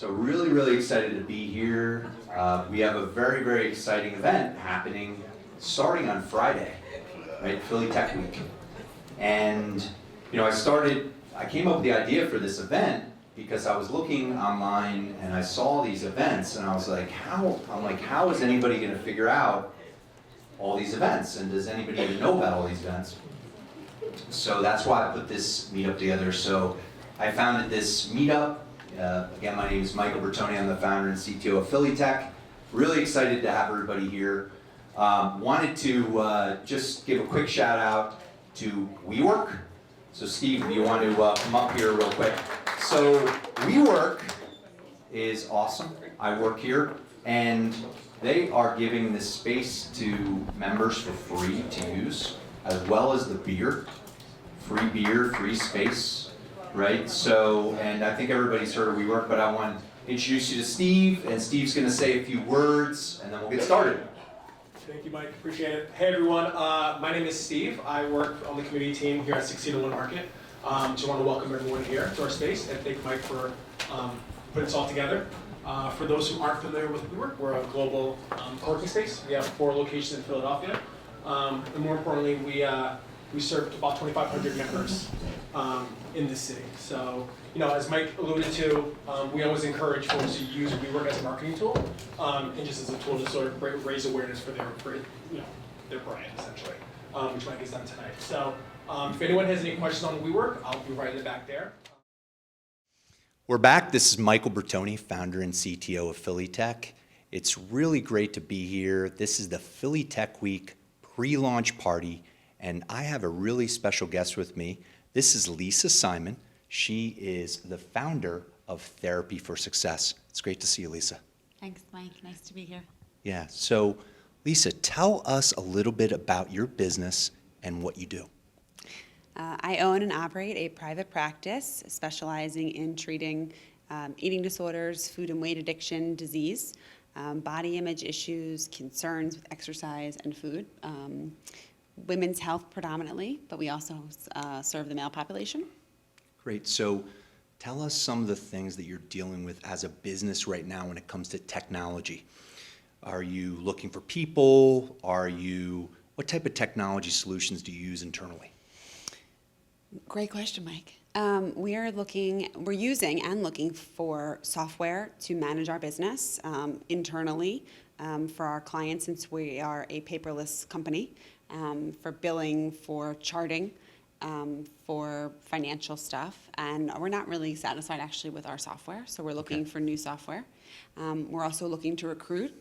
So really, really excited to be here. We have a very, very exciting event happening starting on Friday, right? Philly Tech Week. And, you know, I came up with the idea for this event because I was looking online and I saw these events and I was like, how is anybody gonna figure out all these events? And does anybody even know about all these events? So that's why I put this meetup together. So I founded this meetup. Again, my name is Michael Bertoni. I'm the founder and CTO of Philly Tech. Really excited to have everybody here. Wanted to just give a quick shout out to WeWork. So Steve, if you want to come up here real quick. So WeWork is awesome. I work here, and they are giving this space to members for free to use, as well as the beer. Free beer, free space, right? So, and I think everybody's heard of WeWork, but I want to introduce you to Steve, and Steve's going to say a few words, and then we'll get started. Thank you, Mike. Appreciate it. Hey, everyone. My name is Steve. I work on the community team here at 1601 Market. Just want to welcome everyone here to our space, and thank Mike for putting this all together. For those who aren't familiar with WeWork, we're a global co-working space. We have 4 locations in Philadelphia, and more importantly, we serve about 2,500 members in this city. So, you know, as Mike alluded to, we always encourage folks to use WeWork as a marketing tool, and just as a tool to sort of raise awareness for their brand, essentially, which Mike has done tonight. So, if anyone has any questions on WeWork, I'll be right in the back there. We're back. This is Michael Bertoni, founder and CTO of Philly Tech. It's really great to be here. This is the Philly Tech Week pre-launch party. And I have a really special guest with me. This is Lisa Simon. She is the founder of Therapy for Success. It's great to see you, Lisa. Thanks, Mike. Nice to be here. Yeah, so Lisa, tell us a little bit about your business and what you do. I own and operate a private practice specializing in treating eating disorders, food and weight addiction, disease, body image issues, concerns with exercise and food. Women's health predominantly, but we also serve the male population. Great. So tell us some of the things that you're dealing with as a business right now when it comes to technology. Are you looking for people? What type of technology solutions do you use internally? Great question, Mike. We're using and looking for software to manage our business internally for our clients, since we are a paperless company. For billing, for charting, for financial stuff, and we're not really satisfied actually with our software, so we're looking for new software. We're also looking to recruit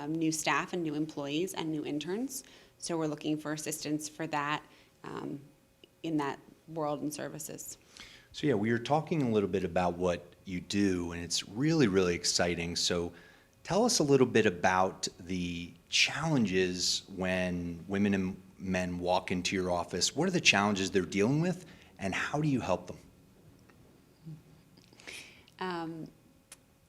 new staff and new employees and new interns, so we're looking for assistance for that in that world and services. So yeah, we were talking a little bit about what you do, and it's really, really exciting. So tell us a little bit about the challenges when women and men walk into your office. What are the challenges they're dealing with, and how do you help them?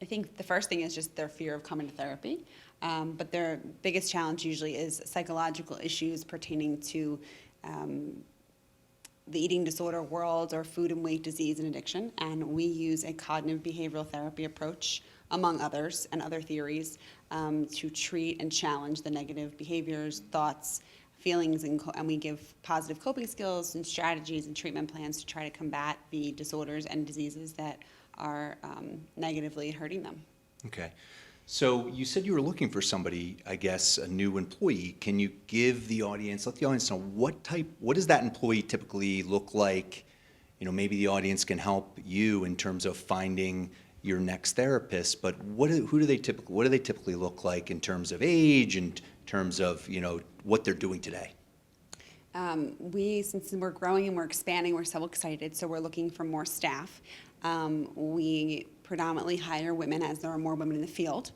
I think the first thing is just their fear of coming to therapy, but their biggest challenge usually is psychological issues pertaining to the eating disorder world or food and weight disease and addiction, and we use a cognitive behavioral therapy approach, among others, and other theories, to treat and challenge the negative behaviors, thoughts, feelings, and we give positive coping skills and strategies and treatment plans to try to combat the disorders and diseases that are negatively hurting them. Okay. So you said you were looking for somebody, I guess, a new employee. Can you give the audience, let the audience know what does that employee typically look like? You know, maybe the audience can help you in terms of finding your next therapist, but what do they typically look like in terms of age and in terms of, you know, what they're doing today? Since we're growing and we're expanding, we're so excited, so we're looking for more staff. We predominantly hire women, as there are more women in the field,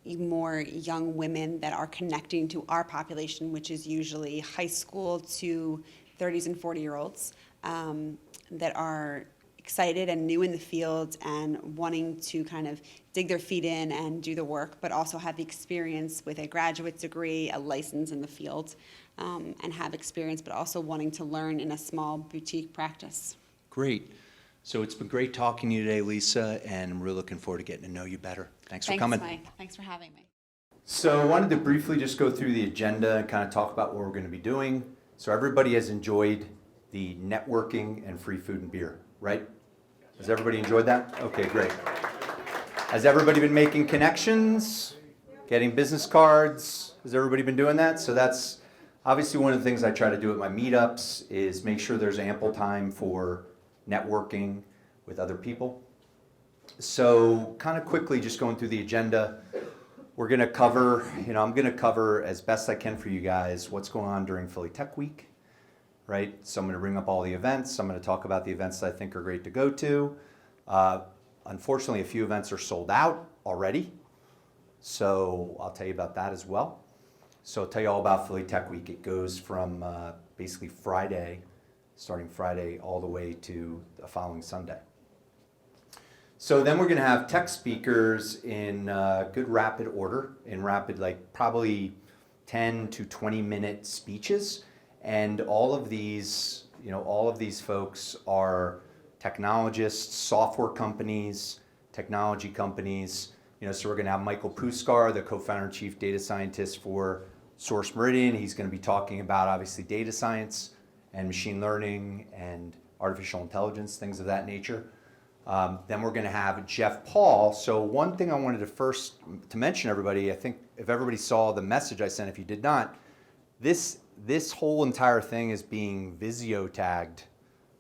more young women that are connecting to our population, which is usually high school to 30s and 40-year-olds that are excited and new in the field and wanting to kind of dig their feet in and do the work, but also have the experience with a graduate degree, a license in the field, and have experience, but also wanting to learn in a small boutique practice. Great. So it's been great talking to you today, Lisa, and I'm really looking forward to getting to know you better. Thanks for coming. Thanks, Mike. Thanks for having me. So I wanted to briefly just go through the agenda and kind of talk about what we're going to be doing. So everybody has enjoyed the networking and free food and beer, right? Has everybody enjoyed that? Okay, great. Has everybody been making connections, getting business cards? Has everybody been doing that? So that's obviously one of the things I try to do at my meetups is make sure there's ample time for networking with other people. So kind of quickly just going through the agenda, we're going to cover, I'm going to cover as best I can for you guys what's going on during Philly Tech Week, right? So I'm going to bring up all the events. I'm going to talk about the events that I think are great to go to. Unfortunately, a few events are sold out already, so I'll tell you about that as well. So I'll tell you all about Philly Tech Week. It goes from basically starting Friday, all the way to the following Sunday. So then we're going to have tech speakers in good rapid order, like probably 10 to 20 minute speeches. And all of these folks are technologists, software companies, technology companies. So we're going to have Michael Puscar, the co-founder and chief data scientist for Source Meridian. He's going to be talking about obviously data science and machine learning and artificial intelligence, things of that nature. Then we're going to have Jeff Paul. So one thing I wanted to mention, everybody, I think if everybody saw the message I sent, if you did not, this whole entire thing is being Viziotaged,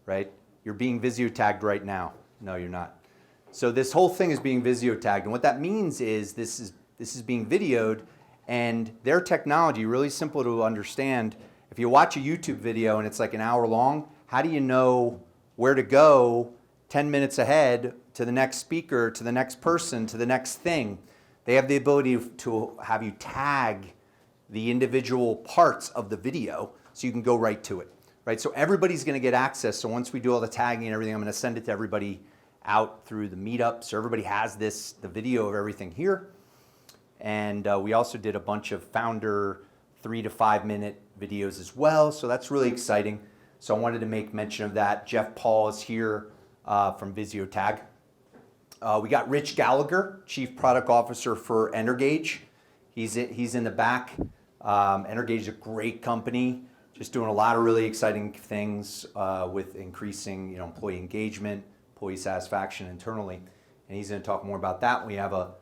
right? You're being Viziotaged right now. No, you're not. So this whole thing is being Viziotaged, and what that means is this is being videoed, and their technology, really simple to understand. If you watch a YouTube video and it's like an hour long, how do you know where to go 10 minutes ahead to the next speaker, to the next person, to the next thing? They have the ability to have you tag the individual parts of the video so you can go right to it, right? So everybody's going to get access. So once we do all the tagging and everything, I'm going to send it to everybody out through the meetup. So everybody has the video of everything here. And we also did a bunch of founder 3 to 5 minute videos as well. So that's really exciting. So I wanted to make mention of that. Jeff Paul is here from Viziotag. We got Rich Gallagher, Chief Product Officer for Energage. He's in the back. Energage is a great company, just doing a lot of really exciting things with increasing employee engagement, employee satisfaction internally. And he's going to talk more about that. We have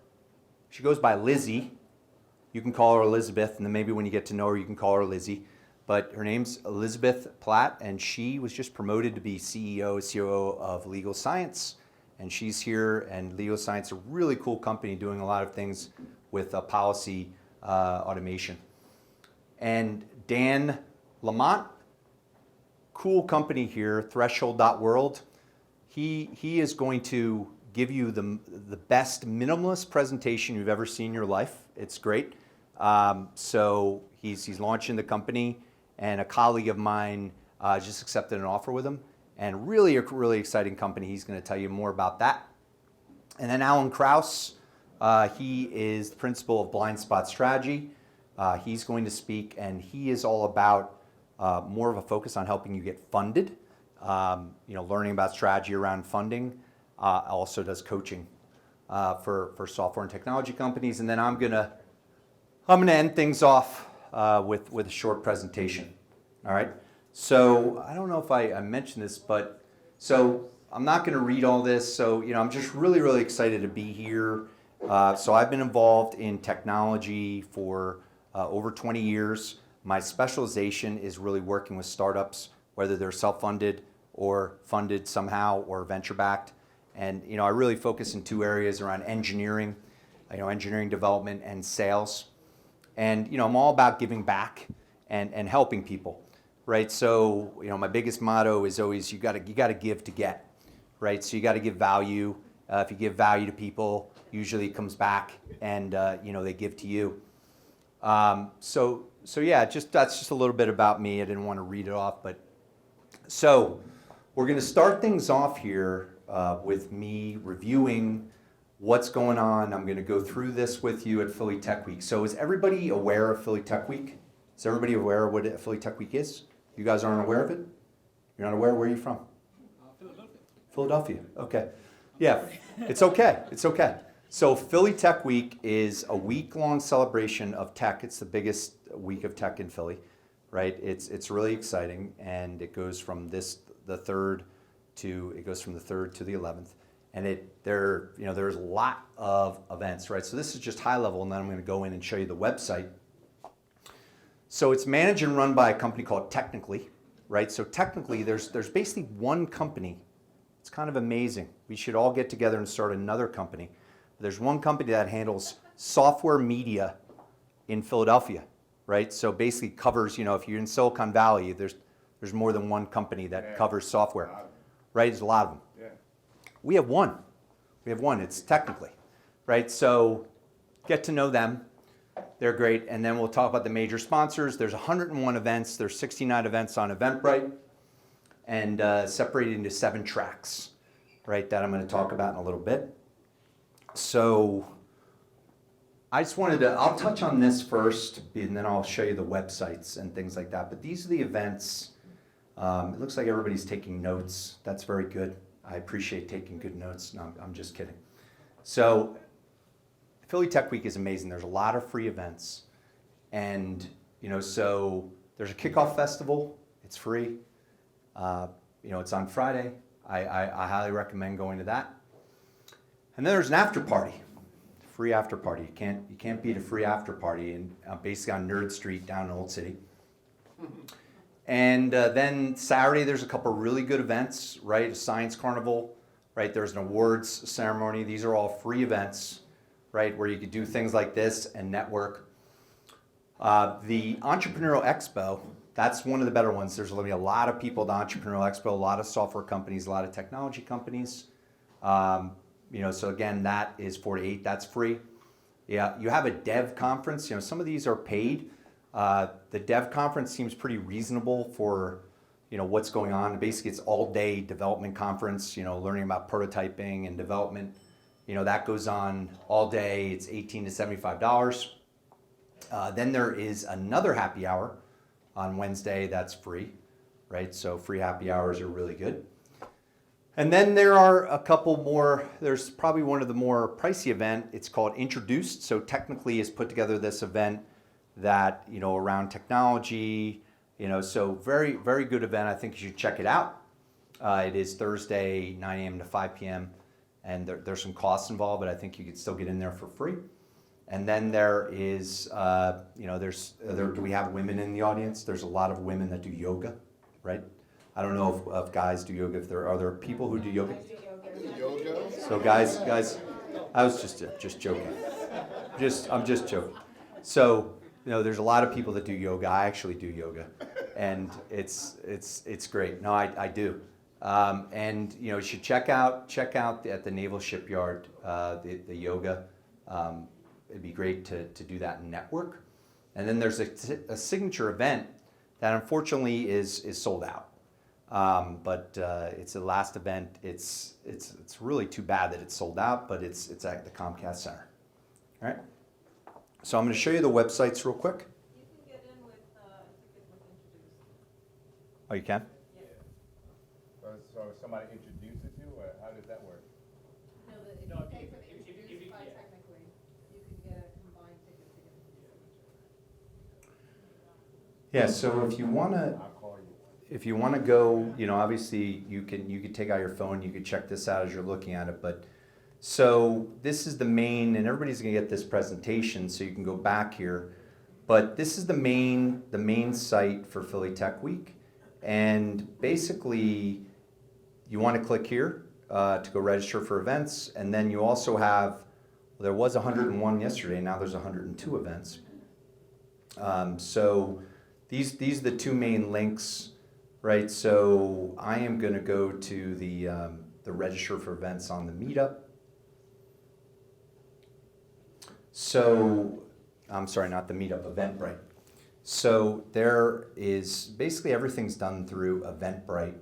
she goes by Lizzy. You can call her Elizabeth, and then maybe when you get to know her, you can call her Lizzy. But her name's Elizabeth Platt, and she was just promoted to be CEO, COO of Legal Science. And she's here, and Legal Science, a really cool company doing a lot of things with policy automation. And Dan Lamont, cool company here, Threshold.world. He is going to give you the best minimalist presentation you've ever seen in your life. It's great. So he's launching the company, and a colleague of mine just accepted an offer with him, and a really exciting company. He's going to tell you more about that. And then Allan Krause, he is the principal of Blind Spot Strategy. He's going to speak, and he is all about more of a focus on helping you get funded, learning about strategy around funding. Also does coaching for software and technology companies. And then I'm gonna end things off with a short presentation. All right. So I don't know if I mentioned this, but so I'm not going to read all this. So I'm just really excited to be here. So I've been involved in technology for over 20 years. My specialization is really working with startups, whether they're self-funded or funded somehow or venture-backed. And I really focus in 2 areas around engineering, engineering development and sales. And I'm all about giving back and helping people, right? So my biggest motto is always you got to give to get, right? So you got to give value. If you give value to people, usually it comes back and they give to you. So yeah, that's just a little bit about me. I didn't want to read it off, but so we're going to start things off here with me reviewing what's going on. I'm going to go through this with you at Philly Tech Week. So is everybody aware of Philly Tech Week? Is everybody aware of what Philly Tech Week is? You guys aren't aware of it? You're not aware? Where are you from? Philadelphia. Philadelphia. Okay. Yeah, it's okay. It's okay. So Philly Tech Week is a week-long celebration of tech. It's the biggest week of tech in Philly, right? It's really exciting, and it goes from the 3rd to the 11th, and there's a lot of events, right? So this is just high level, and then I'm going to go in and show you the website. So it's managed and run by a company called Technically, right? So technically, there's basically one company. It's kind of amazing. We should all get together and start another company. There's one company that handles software media in Philadelphia, right? So basically covers, if you're in Silicon Valley, there's more than one company that covers software, right? There's a lot of them. Yeah. We have one. It's Technically, right? So get to know them. They're great. And then we'll talk about the major sponsors. There's 101 events. There's 69 events on Eventbrite, and separated into 7 tracks, right, that I'm going to talk about in a little bit. So I just I'll touch on this first, and then I'll show you the websites and things like that. But these are the events. It looks like everybody's taking notes. That's very good. I appreciate taking good notes. No, I'm just kidding. So Philly Tech Week is amazing. There's a lot of free events. And, so there's a kickoff festival. It's free. It's on Friday. I highly recommend going to that. And then there's an after party, free after party. You can't beat a free after party, and basically on Nerd Street down in Old City. And then Saturday there's a couple really good events, right? A science carnival, right? There's an awards ceremony. These are all free events, right? Where you could do things like this and network. The Entrepreneurial Expo, that's one of the better ones. There's going to be a lot of people at the Entrepreneurial Expo, a lot of software companies, a lot of technology companies. So again, that is 4 to 8. That's free. Yeah, you have a dev conference. Some of these are paid. The dev conference seems pretty reasonable for, what's going on. Basically, it's all day development conference. Learning about prototyping and development. That goes on all day. It's $18 to $75. Then there is another happy hour on Wednesday. That's free, right? So free happy hours are really good. And then there are a couple more. There's probably one of the more pricey event. It's called Introduced. So Technically has put together this event that, around technology, so very, very good event. I think you should check it out. It is Thursday, 9 a.m. to 5 p.m. And there's some costs involved, but I think you could still get in there for free. And then there is, do we have women in the audience? There's a lot of women that do yoga, right? I don't know if guys do yoga. Are there people who do yoga? So guys, I was just joking. I'm just joking. So there's a lot of people that do yoga. I actually do yoga, and it's great. No, I do. And you should check out at the Naval Shipyard the yoga. It'd be great to do that and network. And then there's a signature event that unfortunately is sold out. But it's the last event. It's really too bad that it's sold out, but it's at the Comcast Center. All right. So I'm going to show you the websites real quick. You can get in with a ticket with Introduced. Oh, you can? Yeah. So somebody introduces you, or how does that work? No, if No, you if pay you- for the if you- Introduced if by you- Technically, you can get a combined ticket to get into the signature. Yeah. So if you want to. I'll call you. If you want to go, obviously you could take out your phone, you could check this out as you're looking at it. But so this is the main, and everybody's going to get this presentation, so you can go back here. But this is the main site for Philly Tech Week, and basically you want to click here to go register for events, and then you also have. Well, there was 101 yesterday. Now there's 102 events. So these are the two main links. Right, so I am going to go to the register for events on the Meetup. So, I'm sorry, not the Meetup, Eventbrite. So there is basically everything's done through Eventbrite,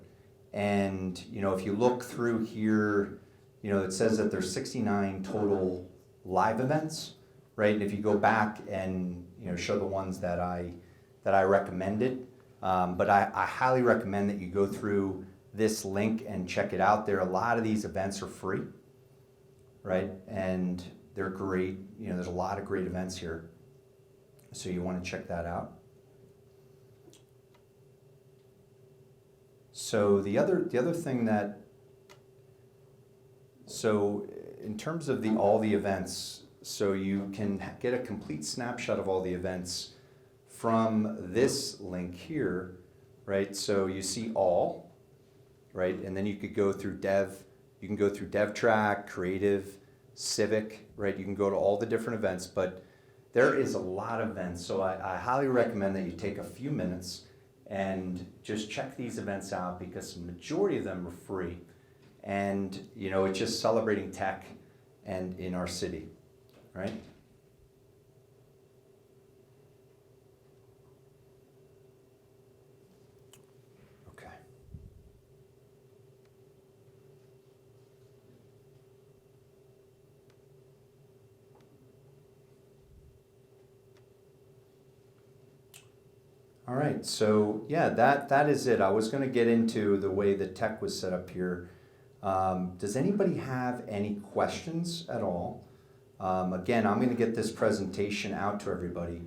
and if you look through here, it says that there's 69 total live events, right? And if you go back and show the ones that I recommended. But I highly recommend that you go through this link and check it out. A lot of these events are free, right? And they're great. You know, there's a lot of great events here. So you want to check that out. So the other thing that, so in terms of all the events, so you can get a complete snapshot of all the events from this link here, right? So you see all, right? And then you could go through you can go through dev track, creative, civic, right? You can go to all the different events, but there is a lot of events. So I highly recommend that you take a few minutes and just check these events out, because the majority of them are free. And, you know, it's just celebrating tech and in our city, right? Okay. All right, so yeah, that is it. I was going to get into the way the tech was set up here. Does anybody have any questions at all? Again, I'm going to get this presentation out to everybody,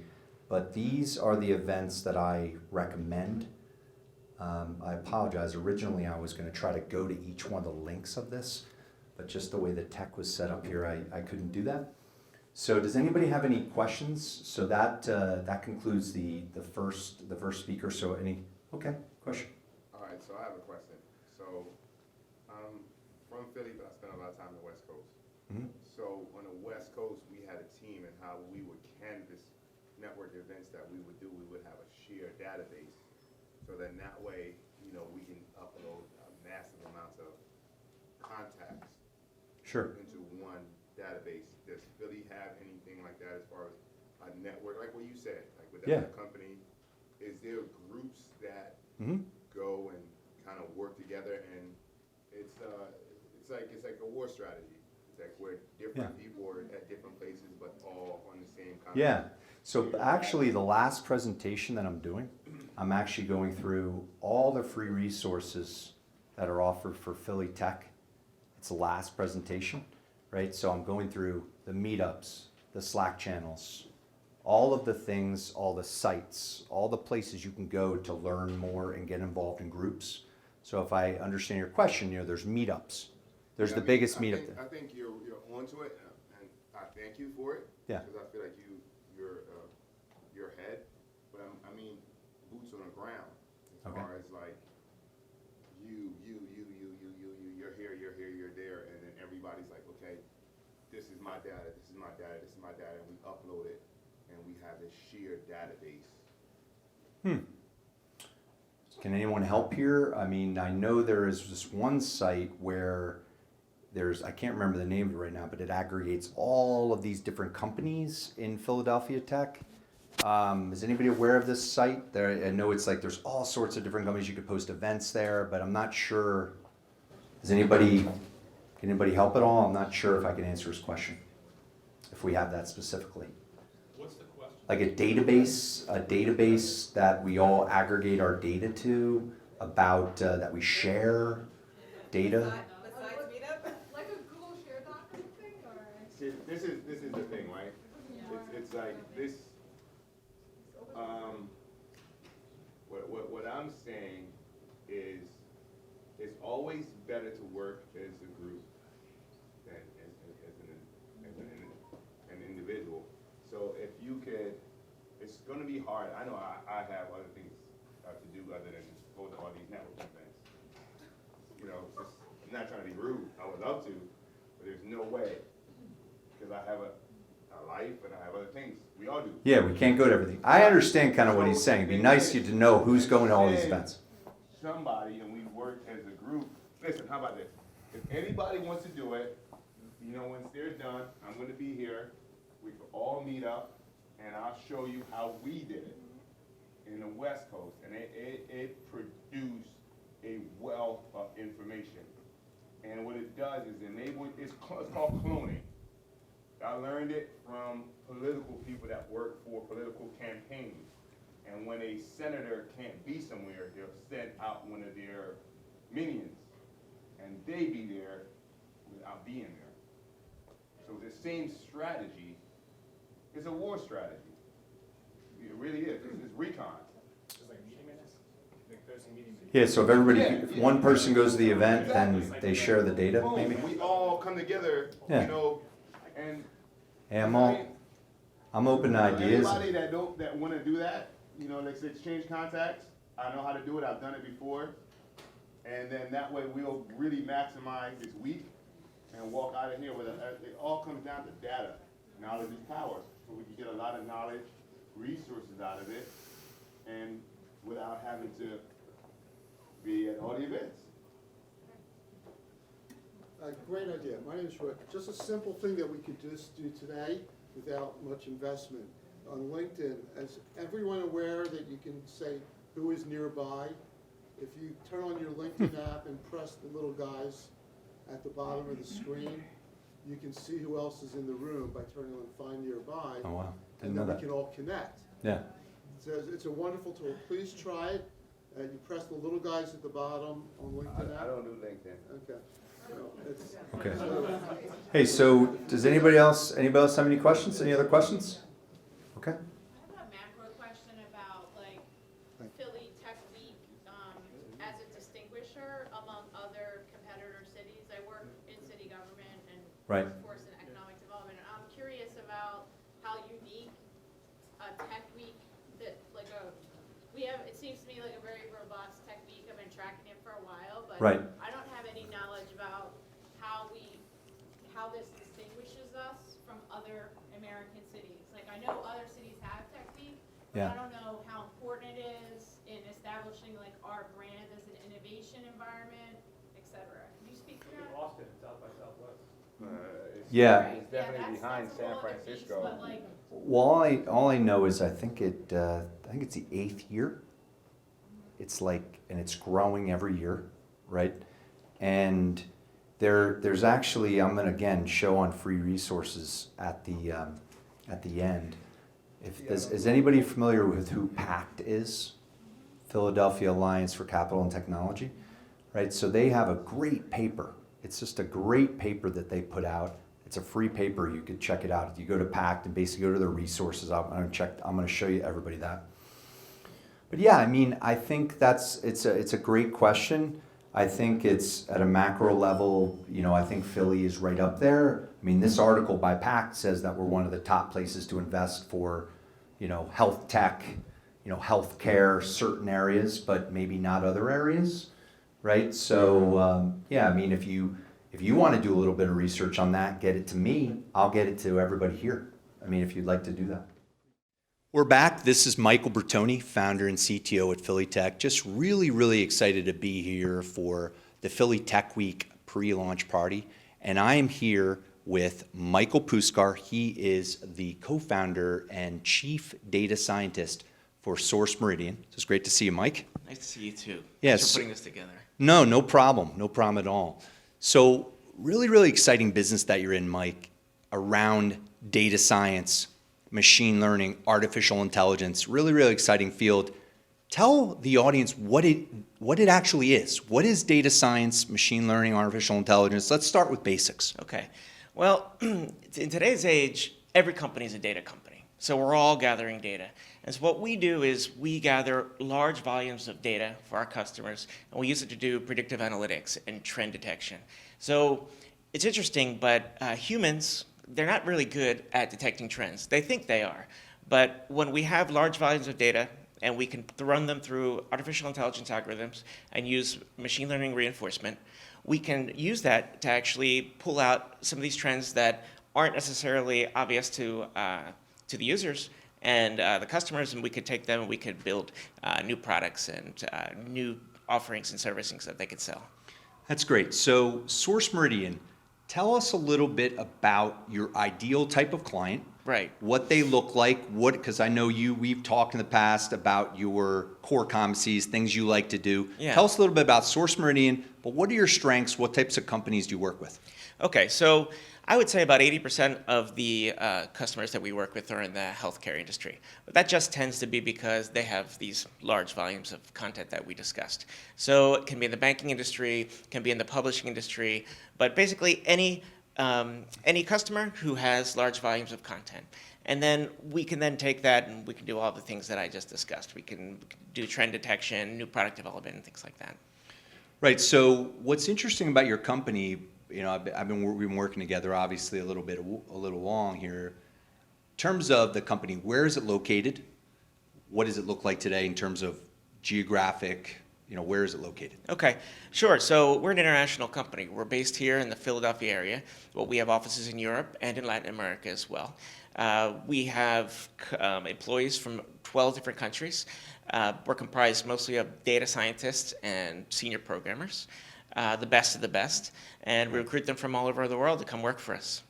but these are the events that I recommend. I apologize. Originally, I was going to try to go to each one of the links of this, but just the way the tech was set up here, I couldn't do that. So does anybody have any questions? So that concludes the first speaker. So okay, question? All right, so I have a question. So I'm from Philly, but I spent a lot of time on the West Coast. Mm-hmm. So on the West Coast, we had a team, and how we would canvas network events that we would do, we would have a shared database. So then that way, you know, we can upload massive amounts of contacts Sure. into one database. Does Philly have anything like that as far as a network, like what you said, like with that company? Is there groups that Mm-hmm. go and kind of work together, and it's like a war strategy? It's like where different people are at different places, but all on the same kind Yeah. So actually, the last presentation that I'm doing, I'm actually going through all the free resources that are offered for Philly Tech. It's the last presentation, right? So I'm going through the meetups, the Slack channels, all of the things, all the sites, all the places you can go to learn more and get involved in groups. So if I understand your question, you know, there's meetups. There's the biggest meetup there. I think you're onto it, and I thank you for it. Yeah. Because I feel like you're ahead. But I mean, boots on the ground, as far as like you're here, you're there, and then everybody's like, okay, this is my data, this is my data, this is my data, and we upload it, and we have this shared database. Can anyone help here? I mean, I know there is this one site where I can't remember the name of it right now, but it aggregates all of these different companies in Philadelphia Tech. Is anybody aware of this site? I know it's like there's all sorts of different companies. You could post events there, but I'm not sure. Can anybody help at all? I'm not sure if I can answer his question, if we have that specifically. What's the question? Like a database that we all aggregate our data to, about that we share data. Besides Meetup? Like a Google Share Doc or something, or? See, this is the thing, right? It's like this. What I'm saying is, it's always better to work as a group than as an individual. So if you could, it's going to be hard. I know I have other things to do other than go to all these network events. You know, just, I'm not trying to be rude. I would love to, but there's no way, because I have a life and I have other things. We all do. Yeah, we can't go to everything. I understand kind of what he's saying. It'd be nice to know who's going to all these events. Somebody, and we work as a group. Listen, how about this? If anybody wants to do it, you know, once they're done, I'm going to be here. We can all meet up, and I'll show you how we did it in the West Coast. And it produced a wealth of information. And what it does is it's called cloning. I learned it from political people that work for political campaigns. And when a senator can't be somewhere, they'll send out one of their minions, and they be there without being there. So the same strategy is a war strategy. It really is. It's recon. Yeah, so if everybody, Yeah, if yeah. one person goes to the event, then Exactly. they share the data, Boom, maybe? we all come together, Yeah. you know, and Yeah, I'm open to ideas. anybody that want to do that, you know, let's exchange contacts. I know how to do it. I've done it before, and then that way we'll really maximize this week and walk out of here with it all comes down to data. Knowledge is power, so we can get a lot of knowledge, resources out of it, and without having to be at all the events. Great idea. My name is Rick. Just a simple thing that we could just do today without much investment. On LinkedIn, is everyone aware that you can say who is nearby? If you turn on your LinkedIn app and press the little guys at the bottom of the screen, you can see who else is in the room by turning on Find Nearby. Oh, wow. Didn't And know then that. we can all connect. Yeah. So it's a wonderful tool. Please try it. You press the little guys at the bottom on LinkedIn I app. don't do LinkedIn. Okay. No, it's- Okay. so- Hey, so does anybody else have any questions? Any other questions? Okay. I have a macro question about like Philly Tech Week as a distinguisher among other competitor cities. I work in city government and Right. workforce and economic development. And I'm curious about how unique a tech week that like it seems to me like a very robust tech week. I've been tracking it for a while, but Right. I don't have any knowledge about how this distinguishes us from other American cities. Like I know other cities have tech week, but Yeah. I don't know how important it is in establishing like our brand as an innovation environment, et cetera. Can you speak to that? Austin, South by Southwest. Yeah. Right, It's definitely that's behind a San whole other beast, Francisco. but like, Well, all I know is I think it's the 8th year. It's like, and it's growing every year, right? And there's actually, I'm gonna again show on free resources at the end. Is anybody familiar with who PACT is? Philadelphia Alliance for Capital and Technology, right? So they have a great paper. It's just a great paper that they put out. It's a free paper. You could check it out. You go to PACT and basically go to their resources. I'm going to show you everybody that. But yeah, I mean, I think it's a great question. I think it's at a macro level. You know, I think Philly is right up there. I mean, this article by PACT says that we're one of the top places to invest for, you know, health tech, you know, healthcare, certain areas, but maybe not other areas, right? So yeah, I mean, if you want to do a little bit of research on that, get it to me. I'll get it to everybody here. I mean, if you'd like to do that. We're back. This is Michael Bertoni, founder and CTO at Philly Tech. Just really excited to be here for the Philly Tech Week pre-launch party. And I am here with Michael Puscar. He is the co-founder and chief data scientist for Source Meridian. So it's great to see you, Mike. Nice to see you too. Yes. Thanks for putting this together. No problem. No problem at all. So really exciting business that you're in, Mike, around data science, machine learning, artificial intelligence, really exciting field. Tell the audience what it actually is. What is data science, machine learning, artificial intelligence? Let's start with basics. Okay. Well, in today's age, every company is a data company. So we're all gathering data. And so what we do is we gather large volumes of data for our customers, and we use it to do predictive analytics and trend detection. So it's interesting, but humans, they're not really good at detecting trends. They think they are. But when we have large volumes of data and we can run them through artificial intelligence algorithms and use machine learning reinforcement, we can use that to actually pull out some of these trends that aren't necessarily obvious to the users and the customers, and we could take them and we could build new products and new offerings and services that they could sell. That's great. So Source Meridian, tell us a little bit about your ideal type of client. Right. What they look like, because I know we've talked in the past about your core competencies, things you like to do. Yeah. Tell us a little bit about Source Meridian, but what are your strengths? What types of companies do you work with? Okay, so I would say about 80% of the customers that we work with are in the healthcare industry. But that just tends to be because they have these large volumes of content that we discussed. So it can be in the banking industry, can be in the publishing industry, but basically any customer who has large volumes of content. And then we can then take that and we can do all the things that I just discussed. We can do trend detection, new product development, and things like that. Right. So what's interesting about your company, you know, we've been working together obviously a little long here. In terms of the company, where is it located? What does it look like today in terms of geographic? You know, where is it located? Okay, sure. So we're an international company. We're based here in the Philadelphia area, but we have offices in Europe and in Latin America as well. We have employees from 12 different countries. We're comprised mostly of data scientists and senior programmers, the best of the best, and we recruit them from all over the world to come work for us.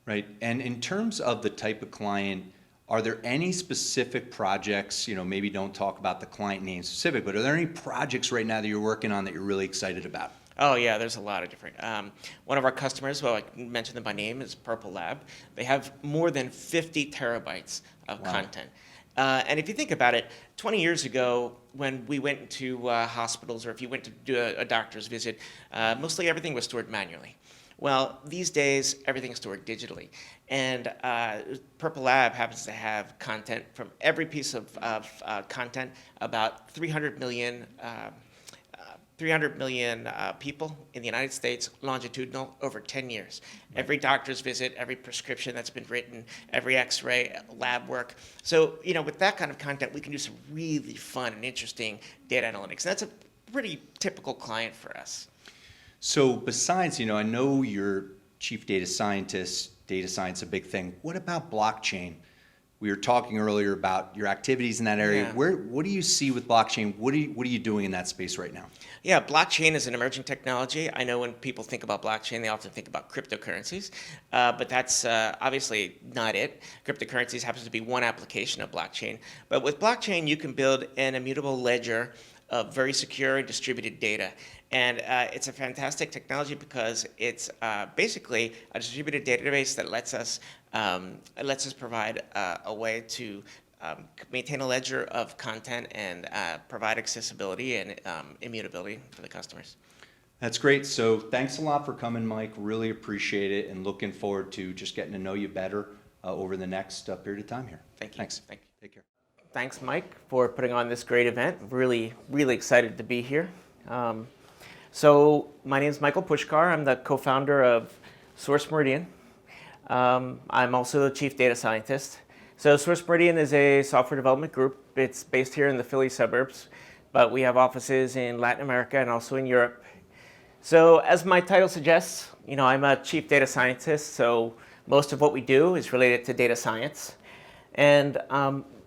Right. And in terms of the type of client, are there any specific projects, you know, maybe don't talk about the client name specific, but are there any projects right now that you're working on that you're really excited about? Oh yeah, there's a lot of different. One of our customers, well, I can mention them by name, is Purple Lab. They have more than 50 terabytes of content. And if you think about it, 20 years ago, when we went to hospitals, or if you went to do a doctor's visit, mostly everything was stored manually. Well, these days, everything is stored digitally. And Purple Lab happens to have content from every piece of content, about 300 million people in the United States, longitudinal, over 10 years. Every doctor's visit, every prescription that's been written, every x-ray, lab work. So, you know, with that kind of content, we can do some really fun and interesting data analytics. And that's a pretty typical client for us. So besides, you know, I know you're chief data scientist, data science a big thing. What about blockchain? We were talking earlier about your activities in that area. Yeah. What do you see with blockchain? What are you doing in that space right now? Yeah, blockchain is an emerging technology. I know when people think about blockchain, they often think about cryptocurrencies, but that's obviously not it. Cryptocurrencies happens to be one application of blockchain. But with blockchain, you can build an immutable ledger of very secure and distributed data. And it's a fantastic technology because it's basically a distributed database that lets us provide a way to maintain a ledger of content and provide accessibility and immutability for the customers. That's great. So thanks a lot for coming, Mike. Really appreciate it, and looking forward to just getting to know you better over the next period of time here. Thank you. Thanks. Thank you. Take care. Thanks, Mike, for putting on this great event. Really, really excited to be here. So my name is Michael Puscar. I'm the co-founder of Source Meridian. I'm also the chief data scientist. So Source Meridian is a software development group. It's based here in the Philly suburbs, but we have offices in Latin America and also in Europe. So as my title suggests, you know, I'm a chief data scientist, so most of what we do is related to data science. And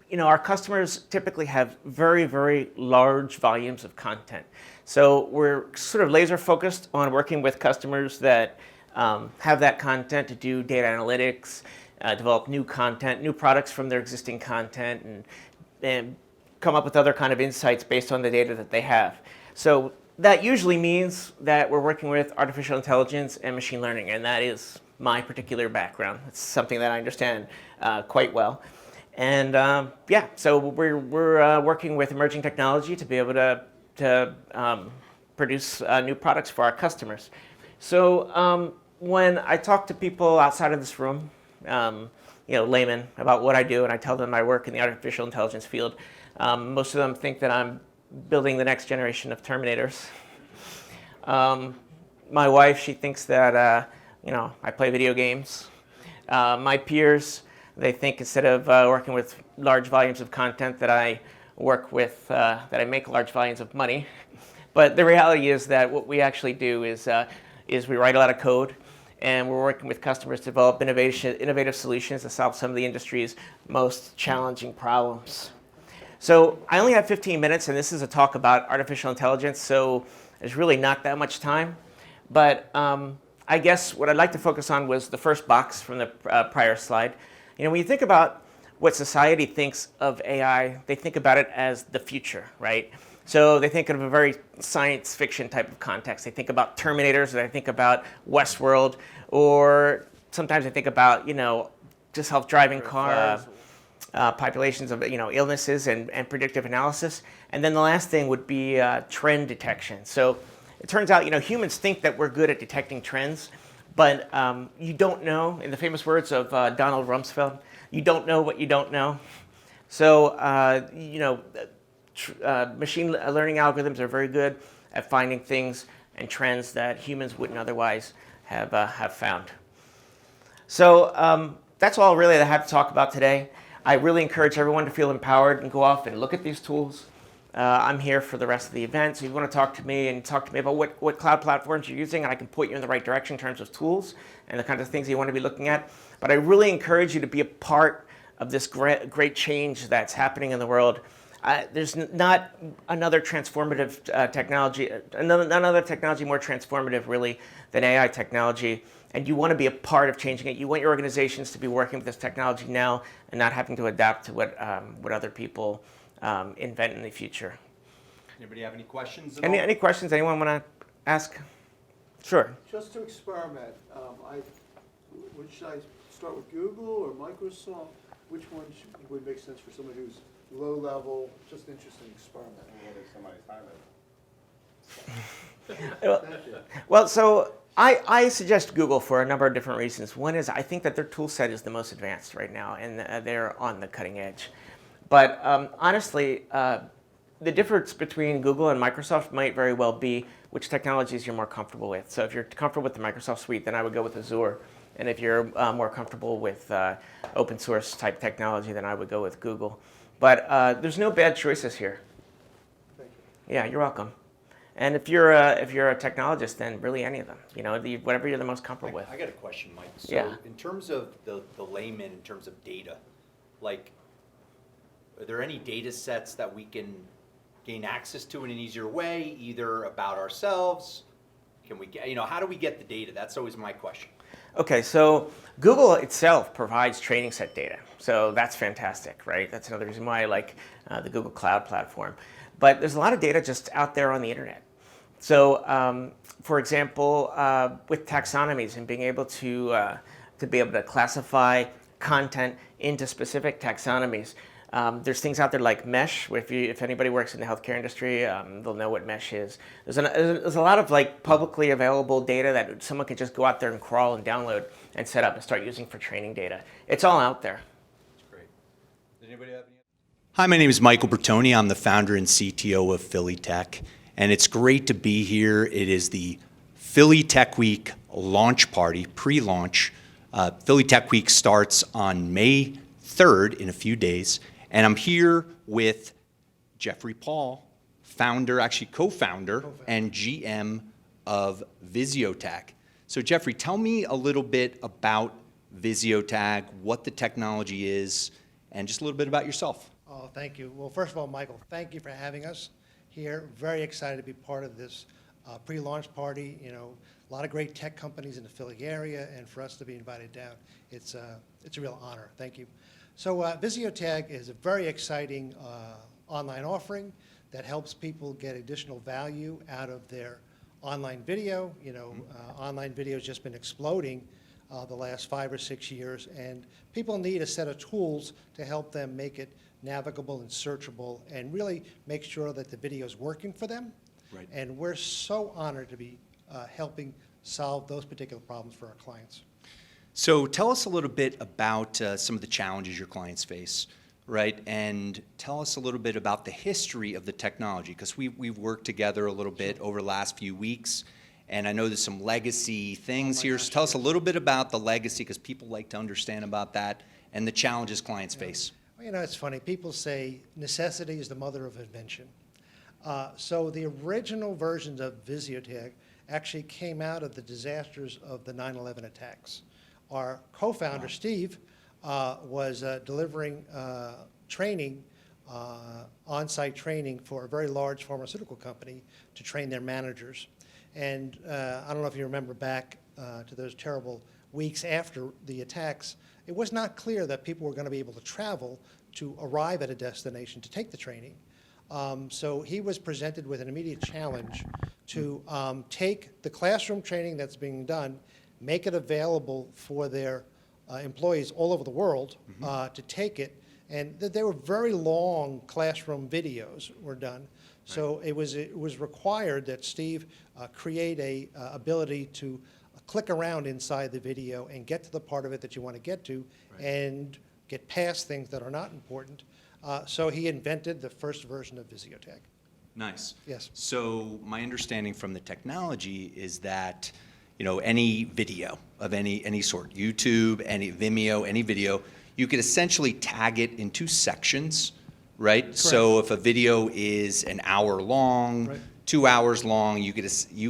you know, our customers typically have very, very large volumes of content. So we're sort of laser focused on working with customers that have that content to do data analytics, develop new content, new products from their existing content, and come up with other kind of insights based on the data that they have. So that usually means that we're working with artificial intelligence and machine learning, and that is my particular background. It's something that I understand quite well. And yeah, so we're working with emerging technology to be able to produce new products for our customers. So when I talk to people outside of this room, you know, laymen, about what I do, and I tell them I work in the artificial intelligence field, most of them think that I'm building the next generation of Terminators. My wife, she thinks that you know, I play video games. My peers, they think instead of working with large volumes of content that I work with, that I make large volumes of money. But the reality is that what we actually do is we write a lot of code, and we're working with customers to develop innovative solutions to solve some of the industry's most challenging problems. So I only have 15 minutes, and this is a talk about artificial intelligence, so there's really not that much time. But I guess what I'd like to focus on was the first box from the prior slide. You know, when you think about what society thinks of AI, they think about it as the future, right? So they think of a very science fiction type of context. They think about Terminators, or they think about Westworld, or sometimes I think about, just self-driving cars, populations of, illnesses and predictive analysis. And then the last thing would be trend detection. So it turns out, humans think that we're good at detecting trends, but you don't know, in the famous words of Donald Rumsfeld, you don't know what you don't know. So, machine learning algorithms are very good at finding things and trends that humans wouldn't otherwise have found. So that's all really that I have to talk about today. I really encourage everyone to feel empowered and go off and look at these tools. I'm here for the rest of the event, so if you want to talk to me about what cloud platforms you're using, and I can point you in the right direction in terms of tools and the kinds of things you want to be looking at. But I really encourage you to be a part of this great change that's happening in the world. There's not another transformative technology, another technology more transformative really than AI technology. And you want to be a part of changing it. You want your organizations to be working with this technology now and not having to adapt to what other people invent in the future. Anybody have any questions? Any questions anyone want to ask? Sure. Just to experiment, should I start with Google or Microsoft? Which one would make sense for someone who's low level, just interested in experiment? What is somebody's time? Well, so I suggest Google for a number of different reasons. One is I think that their tool set is the most advanced right now, and they're on the cutting edge. But honestly, the difference between Google and Microsoft might very well be which technologies you're more comfortable with. So if you're comfortable with the Microsoft suite, then I would go with Azure. And if you're more comfortable with open source type technology, then I would go with Google. But there's no bad choices here. Thank you. Yeah, you're welcome. And if you're a technologist, then really any of them. Whatever you're the most comfortable with. I got a question, Mike. So Yeah. in terms of the layman, in terms of data, like, are there any data sets that we can gain access to in an easier way, either about ourselves? Can we get, how do we get the data? That's always my question. Okay, so Google itself provides training set data. So that's fantastic, right? That's another reason why I like the Google Cloud Platform. But there's a lot of data just out there on the internet. So, for example, with taxonomies and being able to be able to classify content into specific taxonomies, there's things out there like Mesh. If anybody works in the healthcare industry, they'll know what Mesh is. There's a lot of publicly available data that someone can just go out there and crawl and download and set up and start using for training data. It's all out there. That's great. Does anybody have any? Hi, my name is Michael Bertoni. I'm the founder and CTO of Philly Tech, and it's great to be here. It is the Philly Tech Week launch party, pre-launch. Philly Tech Week starts on May 3rd in a few days. And I'm here with Jeffrey Paul, co-founder and GM of Viziotag. So Jeffrey, tell me a little bit about Viziotag, what the technology is, and just a little bit about yourself. Oh, thank you. Well, first of all, Michael, thank you for having us here. Very excited to be part of this pre-launch party. A lot of great tech companies in the Philly area, and for us to be invited down, it's a real honor. Thank you. So Viziotag is a very exciting online offering that helps people get additional value out of their online video. Online video has just been exploding the last 5 or 6 years, and people need a set of tools to help them make it navigable and searchable and really make sure that the video is working for them. Right. And we're so honored to be helping solve those particular problems for our clients. So tell us a little bit about some of the challenges your clients face, right? And tell us a little bit about the history of the technology, because we've worked together a little bit over the last few weeks, and I know there's some legacy things here. So tell us a little bit about the legacy, because people like to understand about that, and the challenges clients face. Well, it's funny. People say necessity is the mother of invention. So the original versions of Viziotag actually came out of the disasters of the 9/11 attacks. Our co-founder, Steve, was delivering training, on-site training for a very large pharmaceutical company to train their managers. And I don't know if you remember back to those terrible weeks after the attacks, it was not clear that people were going to be able to travel to arrive at a destination to take the training. So he was presented with an immediate challenge to take the classroom training that's being done, make it available for their employees all over the world to take it. And there were very long classroom videos were done. So it was required that Steve create a ability to click around inside the video and get to the part of it that you want to get to and get past things that are not important. So he invented the first version of Viziotag. Nice. Yes. So my understanding from the technology is that, any video of any sort, YouTube, any Vimeo, any video, you could essentially tag it in 2 sections, right? Correct. So if a video is an hour long, Right. 2 hours long, you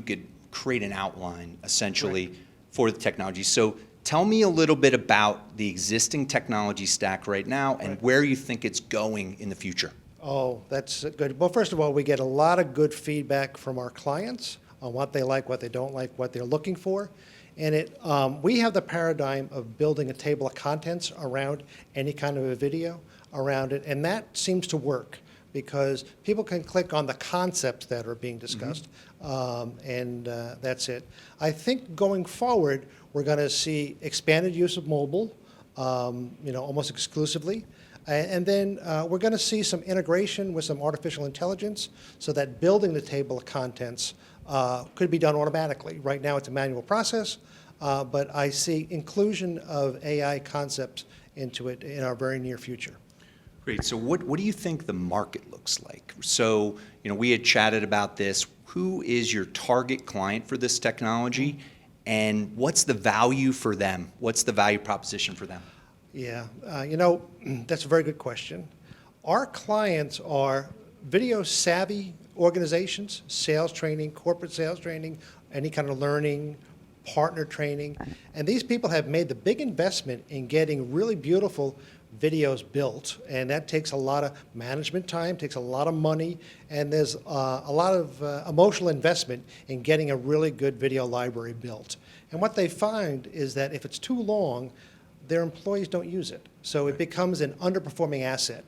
could create an outline essentially for the technology. So tell me a little bit about the existing technology stack right now and where you think it's going in the future. Oh, that's good. Well, first of all, we get a lot of good feedback from our clients on what they like, what they don't like, what they're looking for. And we have the paradigm of building a table of contents around any kind of a video around it, and that seems to work because people can click on the concepts that are being discussed, and that's it. I think going forward, we're going to see expanded use of mobile, almost exclusively. And then we're going to see some integration with some artificial intelligence so that building the table of contents could be done automatically. Right now it's a manual process, but I see inclusion of AI concepts into it in our very near future. Great. So what do you think the market looks like? So, we had chatted about this. Who is your target client for this technology, and what's the value for them? What's the value proposition for them? Yeah, that's a very good question. Our clients are video-savvy organizations, sales training, corporate sales training, any kind of learning, partner training. And these people have made the big investment in getting really beautiful videos built, and that takes a lot of management time, takes a lot of money, and there's a lot of emotional investment in getting a really good video library built. And what they find is that if it's too long, their employees don't use it. So it becomes an underperforming asset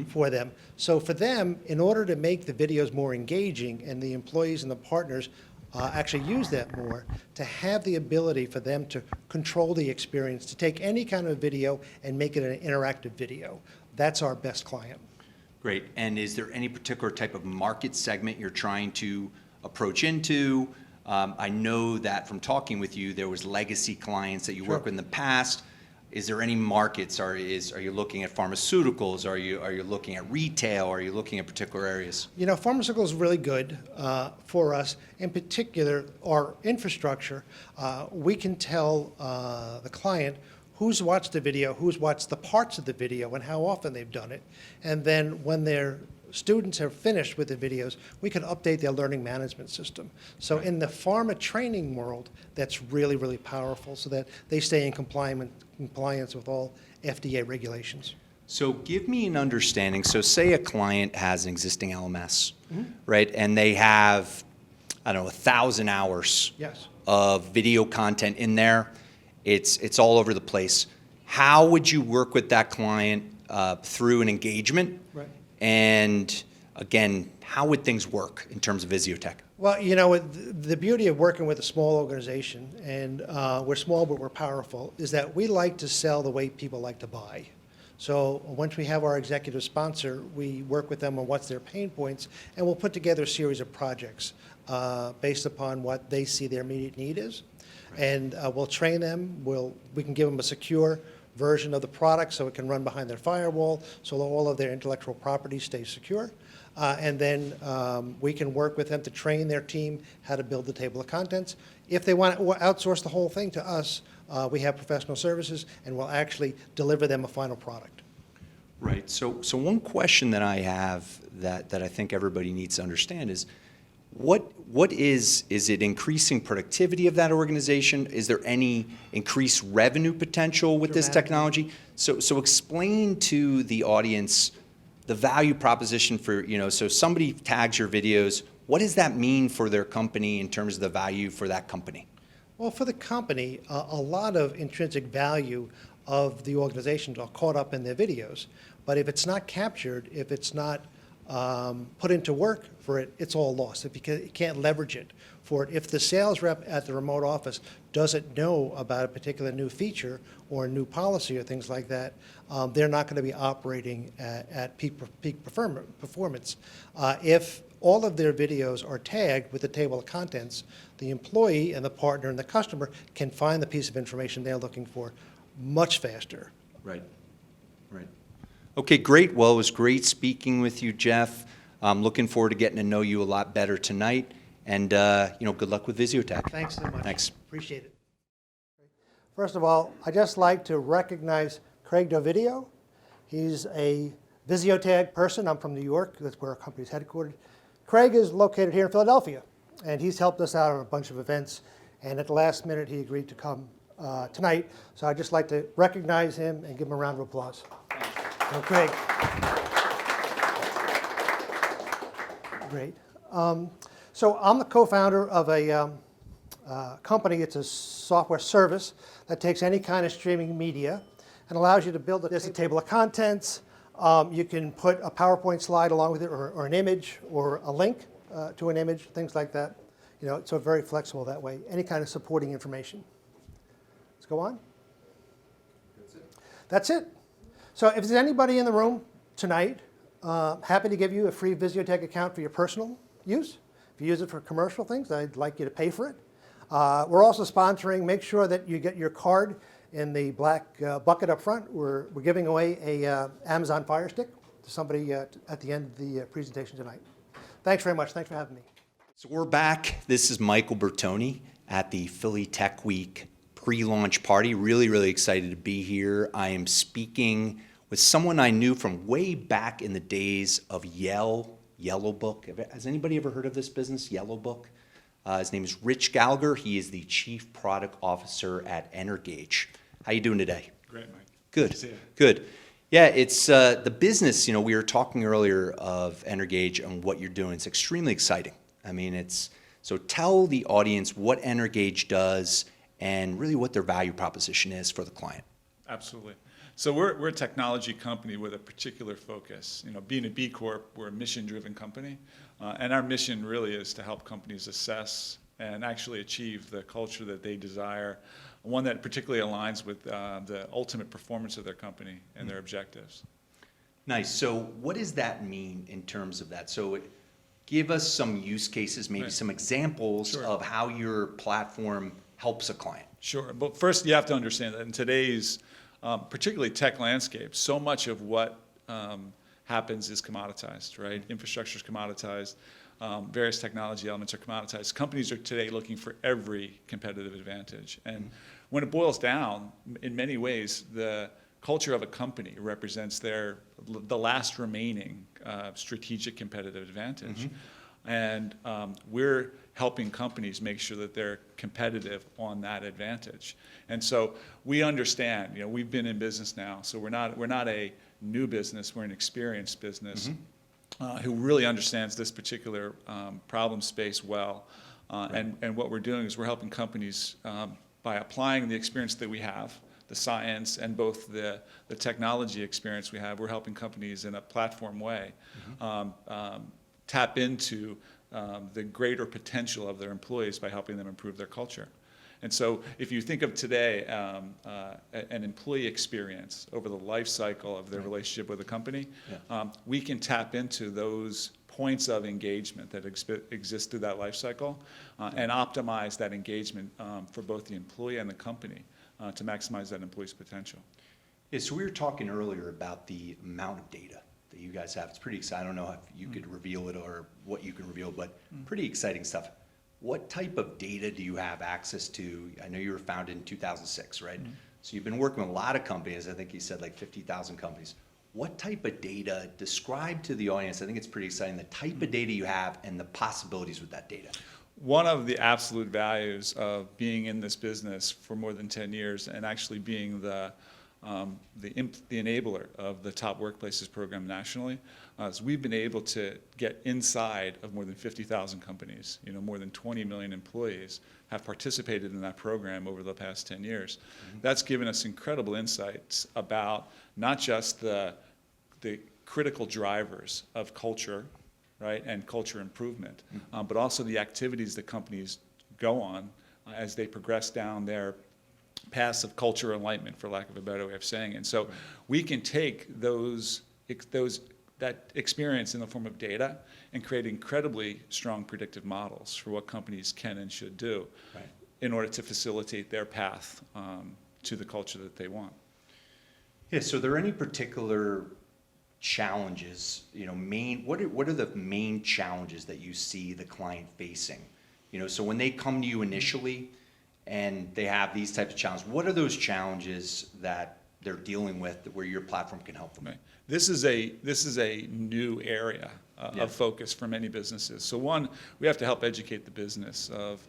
for them. So for them, in order to make the videos more engaging and the employees and the partners actually use that more, to have the ability for them to control the experience, to take any kind of video and make it an interactive video, that's our best client. Great. And is there any particular type of market segment you're trying to approach into? I know that from talking with you, there was legacy clients that you worked with in the past. Is there any markets? Are you looking at pharmaceuticals? Are you looking at retail? Are you looking at particular areas? Pharmaceuticals is really good for us. In particular, our infrastructure, we can tell the client who's watched the video, who's watched the parts of the video, and how often they've done it. And then when their students have finished with the videos, we can update their learning management system. So in the pharma training world, that's really, really powerful so that they stay in compliance with all FDA regulations. So give me an understanding. So say a client has an existing LMS, right? And they have, 1,000 hours of video content in there. It's all over the place. How would you work with that client through an engagement? Right. And again, how would things work in terms of Viziotag? Well, the beauty of working with a small organization, and we're small but we're powerful, is that we like to sell the way people like to buy. So once we have our executive sponsor, we work with them on what's their pain points, and we'll put together a series of projects based upon what they see their immediate need is. And we'll train them. We can give them a secure version of the product so it can run behind their firewall, so that all of their intellectual property stays secure. And then we can work with them to train their team how to build the table of contents. If they want to outsource the whole thing to us, we have professional services, and we'll actually deliver them a final product. Right. So one question that I have that I think everybody needs to understand is, what is it increasing productivity of that organization? Is there any increased revenue potential with this technology? So explain to the audience the value proposition for, so somebody tags your videos, what does that mean for their company in terms of the value for that company? Well, for the company, a lot of intrinsic value of the organizations are caught up in their videos. But if it's not captured, if it's not put into work for it, it's all lost. If you can't leverage it for it. If the sales rep at the remote office doesn't know about a particular new feature or a new policy or things like that, they're not going to be operating at peak performance. If all of their videos are tagged with the table of contents, the employee and the partner and the customer can find the piece of information they're looking for much faster. Right, right. Okay, great. Well, it was great speaking with you, Jeff. I'm looking forward to getting to know you a lot better tonight. And, good luck with Viziotag. Thanks so much. Thanks. Appreciate it. First of all, I'd just like to recognize Craig Dovidio. He's a Viziotag person. I'm from New York. That's where our company's headquartered. Craig is located here in Philadelphia, and he's helped us out on a bunch of events. And at the last minute, he agreed to come tonight. So I'd just like to recognize him and give him a round of applause. So, Craig. Great. So I'm the co-founder of a company. It's a software service that takes any kind of streaming media and allows you to build it. There's a table of contents. You can put a PowerPoint slide along with it, or an image, or a link to an image, things like that. So very flexible that way. Any kind of supporting information. Let's go on. That's it. So if there's anybody in the room tonight, happy to give you a free Viziotag account for your personal use. If you use it for commercial things, I'd like you to pay for it. We're also sponsoring. Make sure that you get your card in the black bucket up front. We're giving away a Amazon Fire Stick to somebody at the end of the presentation tonight. Thanks very much. Thanks for having me. So we're back. This is Michael Bertoni at the Philly Tech Week pre-launch party. Really, really excited to be here. I am speaking with someone I knew from way back in the days of Yellow Book. Has anybody ever heard of this business, Yellow Book? His name is Rich Gallagher. He is the Chief Product Officer at Energage. How you doing today? Great, Mike. Good. Good to see you. Good. Yeah, it's the business. We were talking earlier of Energage and what you're doing. It's extremely exciting. I mean, so tell the audience what Energage does and really what their value proposition is for the client. Absolutely. So we're a technology company with a particular focus. Being a B Corp, we're a mission-driven company, and our mission really is to help companies assess and actually achieve the culture that they desire, one that particularly aligns with the ultimate performance of their company and their objectives. Nice. So what does that mean in terms of that? So give us some use cases, maybe Right. some examples Sure. of how your platform helps a client. Sure, but first you have to understand that in today's particularly tech landscape, so much of what happens is commoditized, right? Infrastructure is commoditized. Various technology elements are commoditized. Companies are today looking for every competitive advantage. And when it boils down, in many ways, the culture of a company represents the last remaining strategic competitive advantage. And we're helping companies make sure that they're competitive on that advantage. And so we understand, we've been in business now, so we're not a new business, we're an experienced business who really understands this particular problem space well. And what we're doing is we're helping companies by applying the experience that we have, the science and both the technology experience we have, we're helping companies in a platform way tap into the greater potential of their employees by helping them improve their culture. And so if you think of today an employee experience over the life cycle of their relationship with a company, we can tap into those points of engagement that exist through that life cycle and optimize that engagement for both the employee and the company to maximize that employee's potential. Yeah, so we were talking earlier about the amount of data that you guys have. It's pretty exciting. I don't know if you could reveal it or what you can reveal, but pretty exciting stuff. What type of data do you have access to? I know you were founded in 2006, right? So you've been working with a lot of companies. I think you said like 50,000 companies. What type of data, describe to the audience, I think it's pretty exciting, the type of data you have and the possibilities with that data. One of the absolute values of being in this business for more than 10 years and actually being the enabler of the Top Workplaces program nationally is we've been able to get inside of more than 50,000 companies. More than 20 million employees have participated in that program over the past 10 years. That's given us incredible insights about not just the critical drivers of culture, right, and culture improvement, but also the activities that companies go on as they progress down their paths of culture enlightenment, for lack of a better way of saying it. And so we can take that experience in the form of data and create incredibly strong predictive models for what companies can and should do in order to facilitate their path to the culture that they want. Yeah, so are there any particular challenges, what are the main challenges that you see the client facing? So when they come to you initially and they have these types of challenges, what are those challenges that they're dealing with where your platform can help them? Right. This is a new area of focus for many businesses. So one, we have to help educate the business of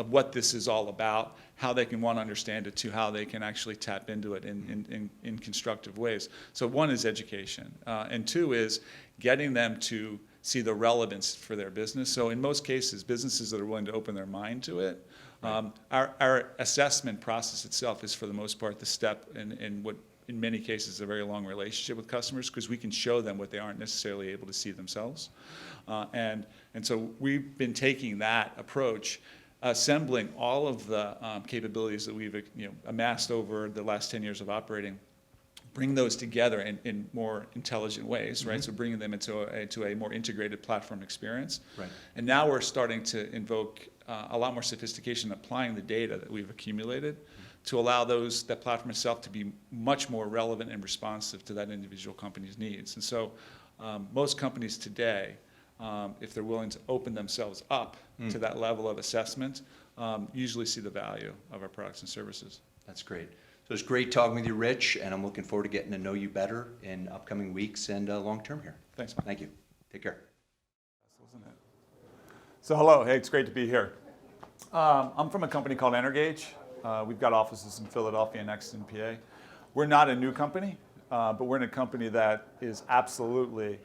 what this is all about, how they can, one, understand it, two, how they can actually tap into it in constructive ways. So one is education, and two is getting them to see the relevance for their business. So in most cases, businesses that are willing to open their mind to it, our assessment process itself is for the most part the step in what in many cases is a very long relationship with customers, because we can show them what they aren't necessarily able to see themselves. And so we've been taking that approach, assembling all of the capabilities that we've amassed over the last 10 years of operating, bring those together in more intelligent ways, right? So bringing them into a more integrated platform experience. Right. And now we're starting to invoke a lot more sophistication, applying the data that we've accumulated to allow that platform itself to be much more relevant and responsive to that individual company's needs. And so most companies today, if they're willing to open themselves up to that level of assessment, usually see the value of our products and services. That's great. So it's great talking with you, Rich, and I'm looking forward to getting to know you better in upcoming weeks and long term here. Thanks, Mike. Thank you. Take care. So hello, hey, it's great to be here. I'm from a company called Energage. We've got offices in Philadelphia and next in PA. We're not a new company, but we're in a company that is absolutely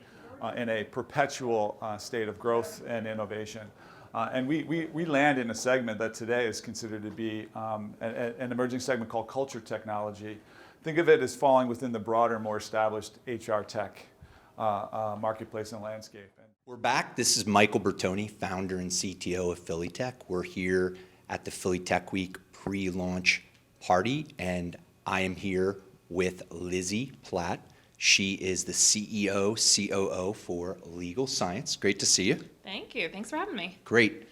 in a perpetual state of growth and innovation. And we land in a segment that today is considered to be an emerging segment called culture technology. Think of it as falling within the broader, more established HR tech marketplace and landscape. We're back. This is Michael Bertoni, founder and CTO of Philly Tech. We're here at the Philly Tech Week pre-launch party, and I am here with Lizzy Platt. She is the CEO, COO for Legal Science. Great to see you. Thank you. Thanks for having me. Great.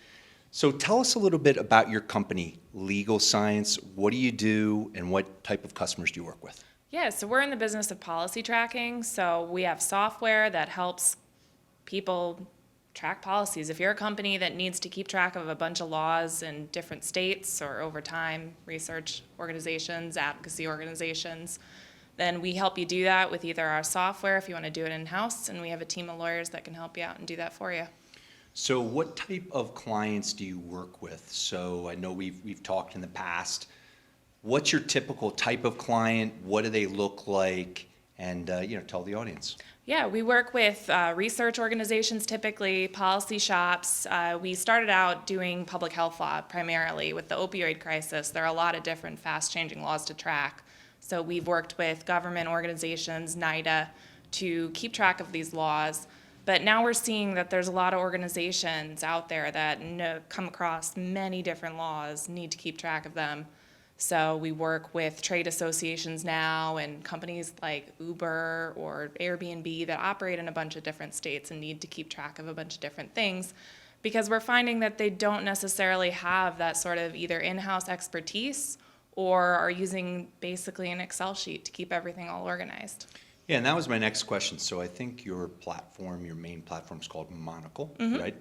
So tell us a little bit about your company, Legal Science. What do you do, and what type of customers do you work with? Yeah, so we're in the business of policy tracking. So we have software that helps people track policies. If you're a company that needs to keep track of a bunch of laws in different states or over time, research organizations, advocacy organizations, then we help you do that with either our software if you want to do it in-house, and we have a team of lawyers that can help you out and do that for you. So what type of clients do you work with? So I know we've talked in the past. What's your typical type of client? What do they look like? And tell the audience. Yeah, we work with research organizations, typically policy shops. We started out doing public health law primarily with the opioid crisis. There are a lot of different fast-changing laws to track. So we've worked with government organizations, NIDA, to keep track of these laws. But now we're seeing that there's a lot of organizations out there that come across many different laws, need to keep track of them. So we work with trade associations now and companies like Uber or Airbnb that operate in a bunch of different states and need to keep track of a bunch of different things, because we're finding that they don't necessarily have that sort of either in-house expertise or are using basically an Excel sheet to keep everything all organized. Yeah, and that was my next question. So I think your platform, your main platform is called Monocle, right?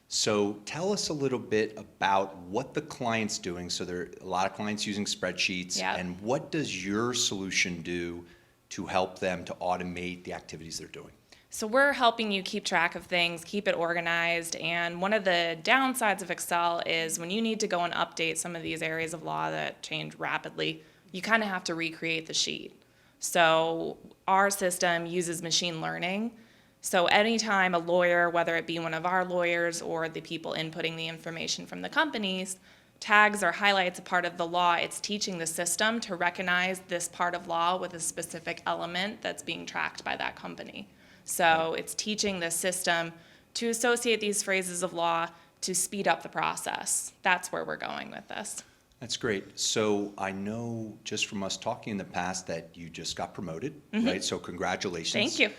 So tell us a little bit about what the client's doing. So there are a lot of clients using spreadsheets, and what does your solution do to help them to automate the activities they're doing? So we're helping you keep track of things, keep it organized, and one of the downsides of Excel is when you need to go and update some of these areas of law that change rapidly, you kind of have to recreate the sheet. So our system uses machine learning. So anytime a lawyer, whether it be one of our lawyers or the people inputting the information from the companies, tags or highlights a part of the law, it's teaching the system to recognize this part of law with a specific element that's being tracked by that company. So it's teaching the system to associate these phrases of law to speed up the process. That's where we're going with this. That's great. So I know just from us talking in the past that you just got promoted, right? So congratulations. Thank you.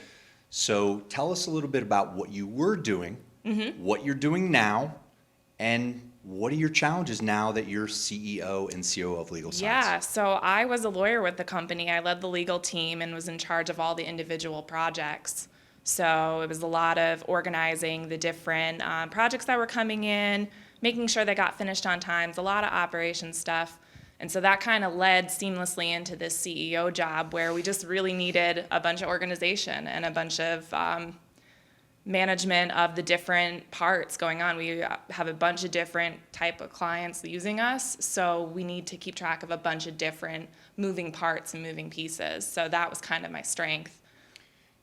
So tell us a little bit about what you were doing, what you're doing now, and what are your challenges now that you're CEO and COO of Legal Science? Yeah, so I was a lawyer with the company. I led the legal team and was in charge of all the individual projects. So it was a lot of organizing the different projects that were coming in, making sure they got finished on time, a lot of operations stuff. And so that kind of led seamlessly into this CEO job where we just really needed a bunch of organization and a bunch of management of the different parts going on. We have a bunch of different type of clients using us, so we need to keep track of a bunch of different moving parts and moving pieces. So that was kind of my strength.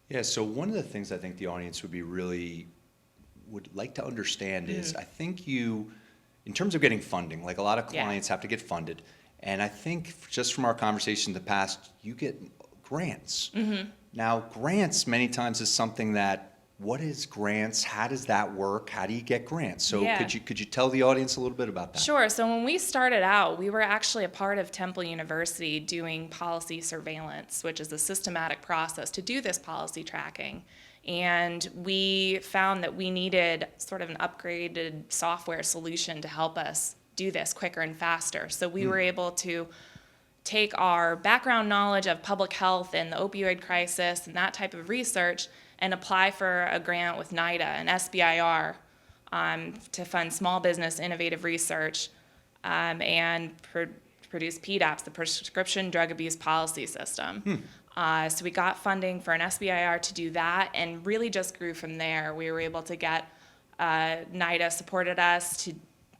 Yeah, so one of the things I think the audience would like to understand is, I think you, in terms of getting funding, like a lot of clients have to get funded, and I think just from our conversation in the past, you get grants. Now, grants many times is something that, what is grants? How does that work? How do you get grants? So could you tell the audience a little bit about that? Sure. So when we started out, we were actually a part of Temple University doing policy surveillance, which is a systematic process to do this policy tracking. And we found that we needed sort of an upgraded software solution to help us do this quicker and faster. So we were able to take our background knowledge of public health and the opioid crisis and that type of research and apply for a grant with NIDA and SBIR to fund small business innovative research and produce PDAPS, the Prescription Drug Abuse Policy System. So we got funding for an SBIR to do that and really just grew from there. We were able to get, NIDA supported us to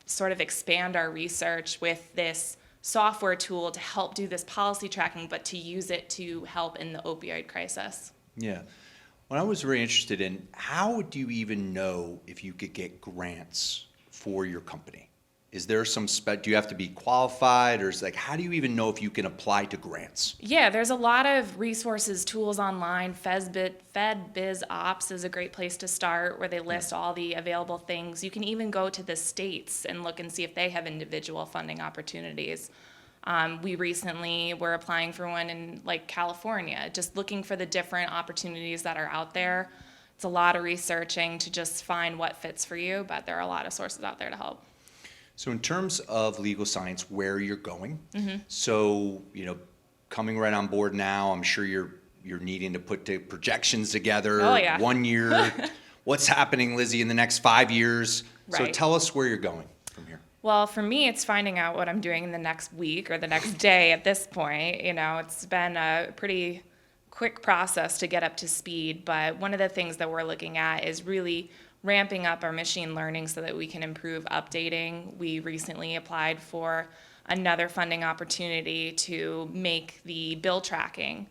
sort of expand our research with this software tool to help do this policy tracking, but to use it to help in the opioid crisis. Yeah. What I was very interested in, how do you even know if you could get grants for your company? Is there some do you have to be qualified, or is like, how do you even know if you can apply to grants? Yeah, there's a lot of resources, tools online. FedBizOps is a great place to start, where they list all the available things. You can even go to the states and look and see if they have individual funding opportunities. We recently were applying for one in like California, just looking for the different opportunities that are out there. It's a lot of researching to just find what fits for you, but there are a lot of sources out there to help. So in terms of Legal Science, where you're going, so, coming right on board now, I'm sure you're needing to put the projections together. Oh, yeah. 1 year, what's happening, Lizzy, in the next 5 years? So Right. tell us where you're going from here. Well, for me, it's finding out what I'm doing in the next week or the next day at this point. It's been a pretty quick process to get up to speed, but one of the things that we're looking at is really ramping up our machine learning so that we can improve updating. We recently applied for another funding opportunity to make the bill tracking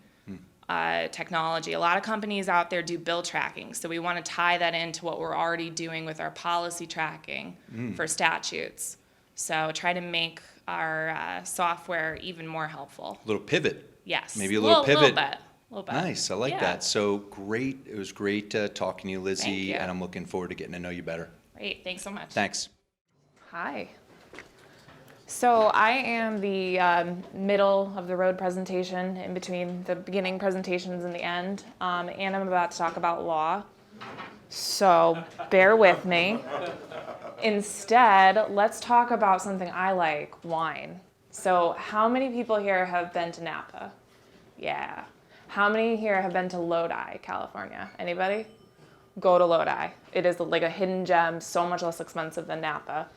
technology. A lot of companies out there do bill tracking, so we want to tie that into what we're already doing with our policy tracking for statutes. So try to make our software even more helpful. A little pivot. Yes. Maybe a little pivot. A little bit. Nice, I like that. So great, it was great talking to you, Lizzy, Thank you. and I'm looking forward to getting to know you better. Great, thanks so much. Thanks. Hi. So I am the middle of the road presentation in between the beginning presentations and the end, and I'm about to talk about law. So bear with me. Instead, let's talk about something I like, wine. So how many people here have been to Napa? Yeah. How many here have been to Lodi, California? Anybody? Go to Lodi. It is like a hidden gem, so much less expensive than Napa.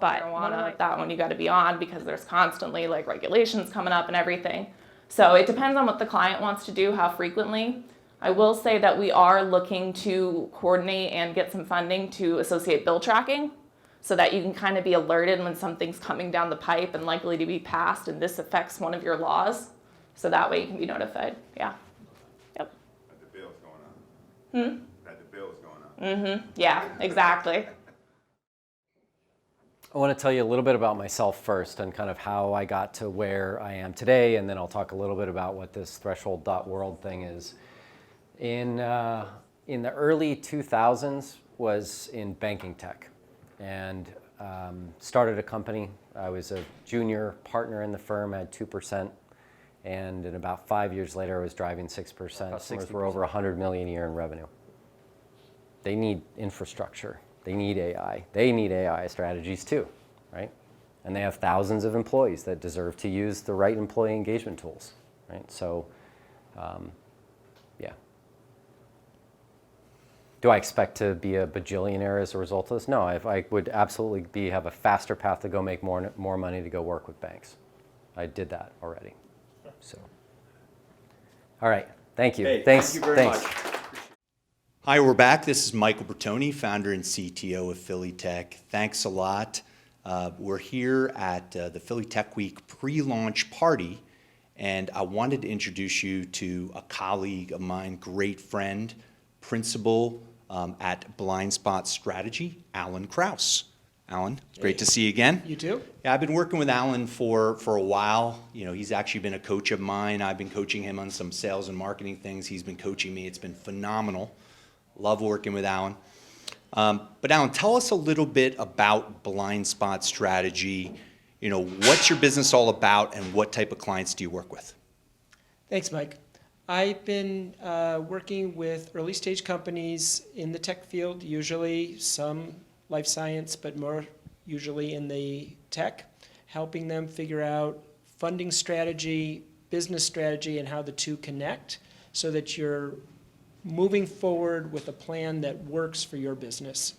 But that one you got to be on because there's constantly like regulations coming up and everything. So it depends on what the client wants to do, how frequently. I will say that we are looking to coordinate and get some funding to associate bill tracking so that you can kind of be alerted when something's coming down the pipe and likely to be passed and this affects one of your laws. So that way you can be notified. Yeah. Yep. That the bill's going up. That the bill's going up. Yeah, exactly. I want to tell you a little bit about myself first and kind of how I got to where I am today, and then I'll talk a little bit about what this threshold.world thing is. In the early 2000s was in banking tech, and started a company. I was a junior partner in the firm, had 2%, and in about 5 years later I was driving 6%. Customers were over 100 million a year in revenue. They need infrastructure. They need AI. They need AI strategies too, right? And they have thousands of employees that deserve to use the right employee engagement tools, right? So, yeah. Do I expect to be a bajillionaire as a result of this? No, I would absolutely have a faster path to go make more money to go work with banks. I did that already, so. All right, thank you. Hey, Thanks. thank you very much. Hi, we're back. This is Michael Bertoni, founder and CTO of Philly Tech. Thanks a lot. We're here at the Philly Tech Week pre-launch party, and I wanted to introduce you to a colleague of mine, great friend, principal at Blind Spot Strategy, Allan Krause. Allan, it's great to see you again. You too? Yeah, I've been working with Allan for a while. You know, he's actually been a coach of mine. I've been coaching him on some sales and marketing things. He's been coaching me. It's been phenomenal. Love working with Allan. But Allan, tell us a little bit about Blind Spot Strategy. You know, what's your business all about, and what type of clients do you work with? Thanks, Mike. I've been working with early stage companies in the tech field, usually some life science, but more usually in the tech, helping them figure out funding strategy, business strategy, and how the two connect so that you're moving forward with a plan that works for your business.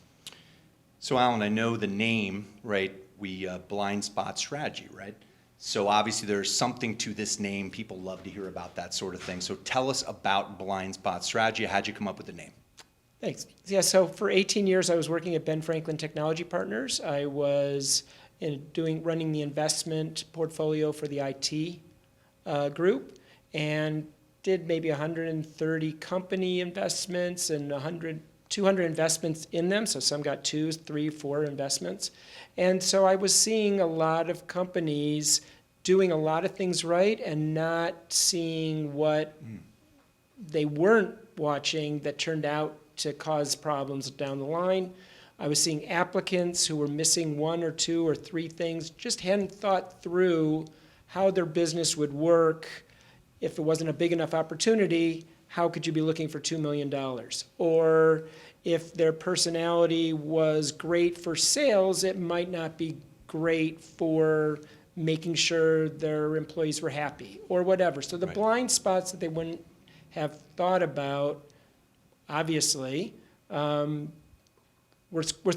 So Allan, I know the name, right? We Blind Spot Strategy, right? So obviously there's something to this name. People love to hear about that sort of thing. So tell us about Blind Spot Strategy. How'd you come up with the name? Thanks. Yeah, so for 18 years I was working at Ben Franklin Technology Partners. I was running the investment portfolio for the IT group, and did maybe 130 company investments and 200 investments in them. So some got 2, 3, 4 investments. And so I was seeing a lot of companies doing a lot of things right and not seeing what they weren't watching that turned out to cause problems down the line. I was seeing applicants who were missing 1 or 2 or 3 things, just hadn't thought through how their business would work. If it wasn't a big enough opportunity, how could you be looking for $2 million? Or if their personality was great for sales, it might not be great for making sure their employees were happy or whatever. So the blind spots that they wouldn't have thought about, obviously, were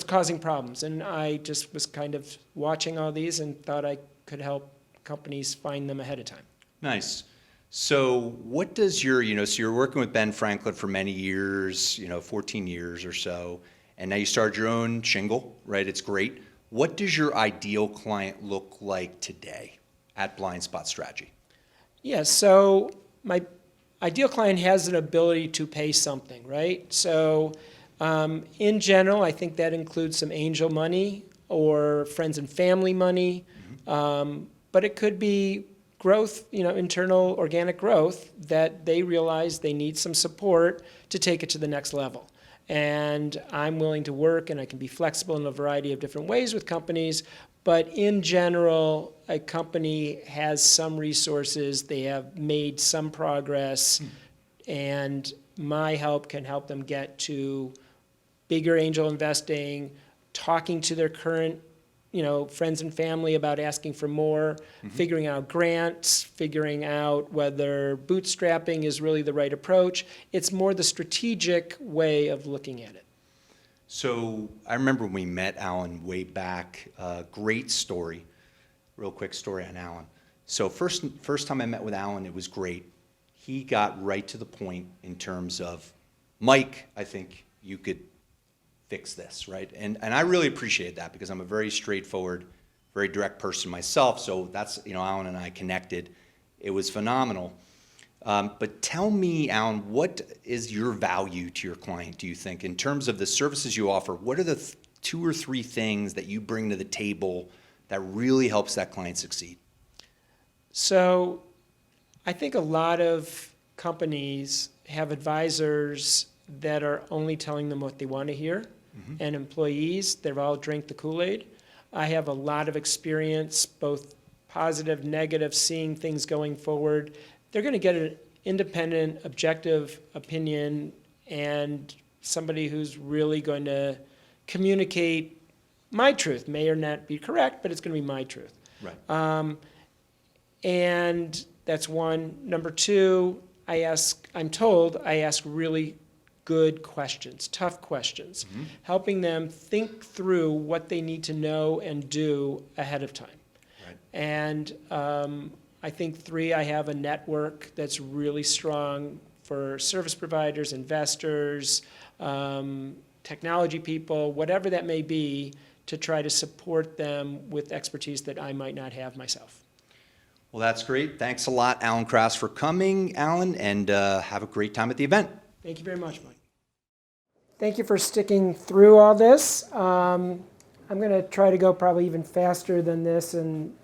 causing problems. And I just was kind of watching all these and thought I could help companies find them ahead of time. Nice. So what does your, so you're working with Ben Franklin for many years, 14 years or so, and now you started your own shingle, right? It's great. What does your ideal client look like today at Blind Spot Strategy? Yeah, so my ideal client has an ability to pay something, right? So in general, I think that includes some angel money or friends and family money, but it could be growth, internal organic growth that they realize they need some support to take it to the next level. And I'm willing to work, and I can be flexible in a variety of different ways with companies, but in general, a company has some resources, they have made some progress, and my help can help them get to bigger angel investing, talking to their current friends and family about asking for more, figuring out grants, figuring out whether bootstrapping is really the right approach. It's more the strategic way of looking at it. So I remember when we met Allan way back, great story, real quick story on Allan. So first time I met with Allan, it was great. He got right to the point in terms of, Mike, I think you could fix this, right? And I really appreciate that because I'm a very straightforward, very direct person myself. So that's, Allan and I connected. It was phenomenal. But tell me, Allan, what is your value to your client, do you think? In terms of the services you offer, what are the 2 or 3 things that you bring to the table that really helps that client succeed? So I think a lot of companies have advisors that are only telling them what they want to hear, and employees, they've all drank the Kool-Aid. I have a lot of experience, both positive, negative, seeing things going forward. They're going to get an independent, objective opinion and somebody who's really going to communicate my truth. May or not be correct, but it's going to be my truth. Right. And that's one. Number two, I'm told I ask really good questions, tough questions, helping them think through what they need to know and do ahead of time. Right. And I think 3, I have a network that's really strong for service providers, investors, technology people, whatever that may be, to try to support them with expertise that I might not have myself. Well, that's great. Thanks a lot, Allan Krause, for coming, Allan, and have a great time at the event. Thank you very much, Mike. Thank you for sticking through all this. I'm going to try to go probably even faster than this, and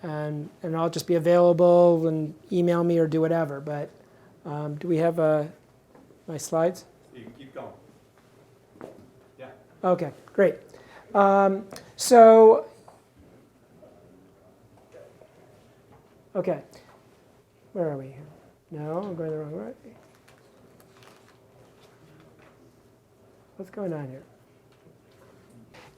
I'll just be available and email me or do whatever. But do we have my slides? You can keep going. Yeah. Okay, great. Okay, where are we here? No, I'm going the wrong way. What's going on here?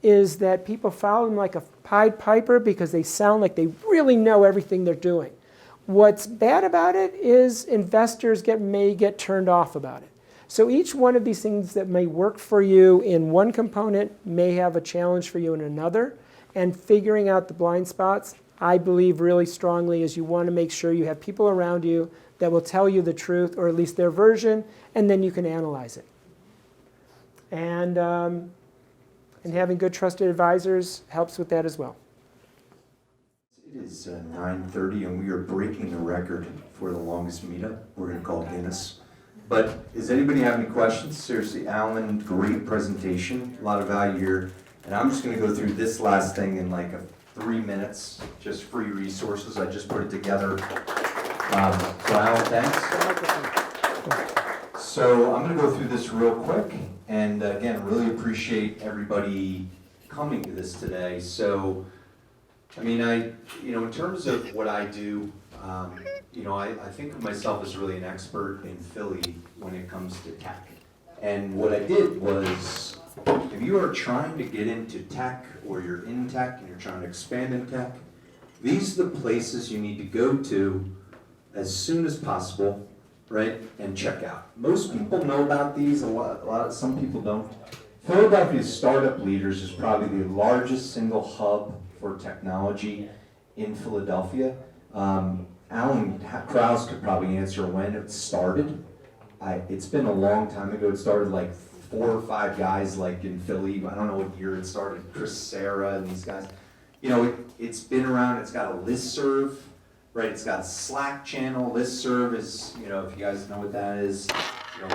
Is that people follow them like a Pied Piper because they sound like they really know everything they're doing. What's bad about it is investors may get turned off about it. So each one of these things that may work for you in one component may have a challenge for you in another. And figuring out the blind spots, I believe really strongly, is you want to make sure you have people around you that will tell you the truth, or at least their version, and then you can analyze it. And having good trusted advisors helps with that as well. It is 9:30 and we are breaking the record for the longest meetup. We're going to call Guinness. But does anybody have any questions? Seriously, Allan, great presentation, a lot of value here. And I'm just going to go through this last thing in like 3 minutes, just free resources. I just put it together. So Allan, thanks. So I'm going to go through this real quick. And again, really appreciate everybody coming to this today. So, I mean, in terms of what I do, I think of myself as really an expert in Philly when it comes to tech. And what I did was, if you are trying to get into tech, or you're in tech and you're trying to expand in tech, these are the places you need to go to as soon as possible, right, and check out. Most people know about these, some people don't. Philadelphia's Startup Leaders is probably the largest single hub for technology in Philadelphia. Allan Krause could probably answer when it started. It's been a long time ago. It started like 4 or 5 guys like in Philly. I don't know what year it started. Chris Sarah and these guys. It's been around. It's got a listserv, right? It's got a Slack channel. Listserv is, if you guys know what that is,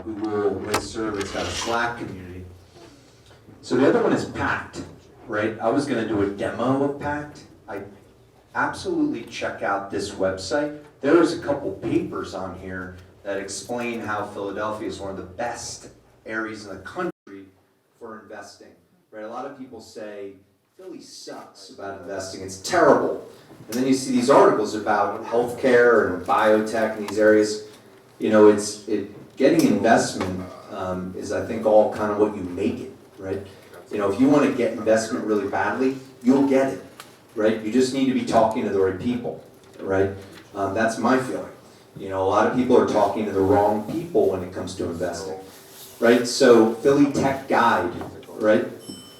Google listserv. It's got a Slack community. So the other one is Pact, right? I was going to do a demo of Pact. I absolutely check out this website. There's a couple papers on here that explain how Philadelphia is one of the best areas in the country for investing, right? A lot of people say Philly sucks about investing. It's terrible. And then you see these articles about healthcare and biotech in these areas. Getting investment is, I think, all kind of what you make it, right? If you want to get investment really badly, you'll get it, right? You just need to be talking to the right people, right? That's my feeling. A lot of people are talking to the wrong people when it comes to investing, right? So Philly Tech Guide, right?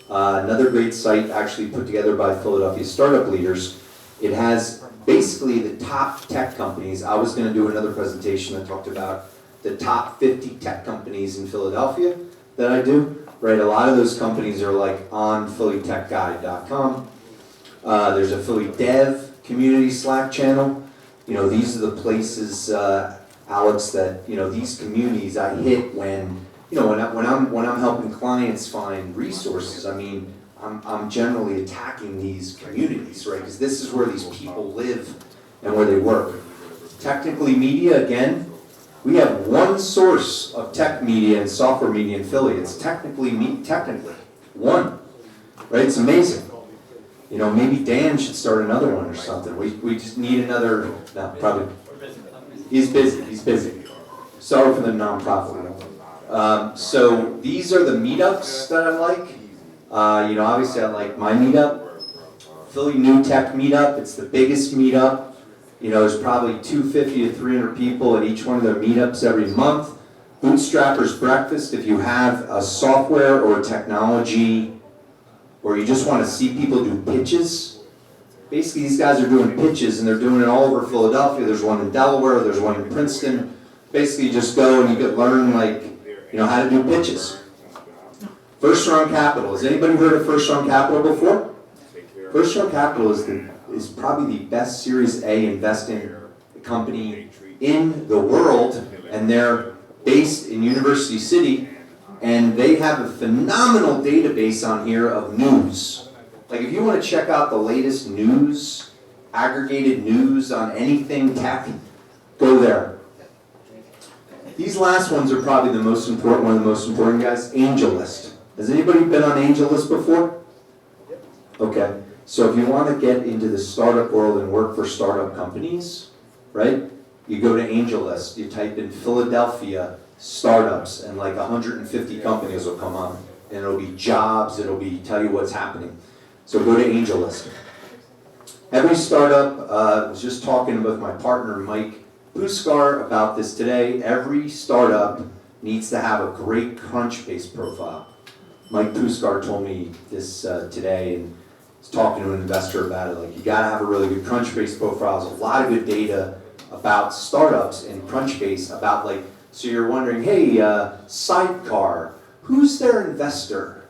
Another great site actually put together by Philadelphia Startup Leaders. It has basically the top tech companies. I was going to do another presentation that talked about the top 50 tech companies in Philadelphia that I do, right? A lot of those companies are like on phillytechguide.com. There's a Philly Dev community Slack channel. These are the places, Alex, that, these communities I hit when I'm helping clients find resources. I mean, I'm generally attacking these communities, right? Because this is where these people live and where they work. Technically media, again, we have one source of tech media and software media in Philly. It's technically one, right? It's amazing. You know, maybe Dan should start another one or something. We just need another, no, probably. He's busy. Sorry for the nonprofit. So these are the meetups that I like. You know, obviously I like my meetup. Philly New Tech Meetup, it's the biggest meetup. You know, there's probably 250 to 300 people at each one of their meetups every month. Bootstrappers Breakfast, if you have a software or technology, or you just want to see people do pitches. Basically, these guys are doing pitches, and they're doing it all over Philadelphia. There's one in Delaware, there's one in Princeton. Basically, you just go and you could learn, like, you know, how to do pitches. First Round Capital. Has anybody heard of First Round Capital before? First Round Capital is probably the best Series A investing company in the world, and they're based in University City, and they have a phenomenal database on here of news. Like if you want to check out the latest news, aggregated news on anything tech, go there. These last ones are probably the most important, one of the most important guys, AngelList. Has anybody been on AngelList before? Okay. So if you want to get into the startup world and work for startup companies, right, you go to AngelList, you type in Philadelphia startups, and like 150 companies will come up, and it'll be jobs, it'll be tell you what's happening. So go to AngelList. Every startup, I was just talking with my partner Mike Puscar about this today, every startup needs to have a great Crunchbase profile. Mike Puscar told me this today, and was talking to an investor about it. Like, you gotta have a really good Crunchbase profile. There's a lot of good data about startups in Crunchbase about, like, so you're wondering, hey, Sidecar, who's their investor?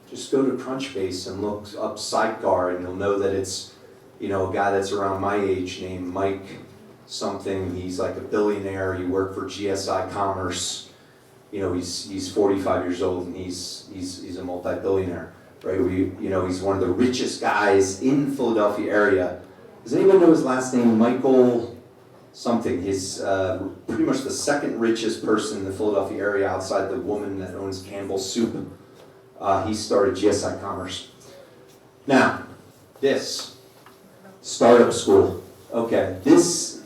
Just go to Crunchbase and look up Sidecar, and you'll know that it's, you know, a guy that's around my age named Mike something. He's like a billionaire. He worked for GSI Commerce. You know, he's 45 years old, and he's a multi-billionaire. Right, you know, he's one of the richest guys in the Philadelphia area. Does anyone know his last name? Michael something. He's pretty much the second richest person in the Philadelphia area outside the woman that owns Campbell's Soup. He started GSI Commerce. Now, this, startup school. Okay, this,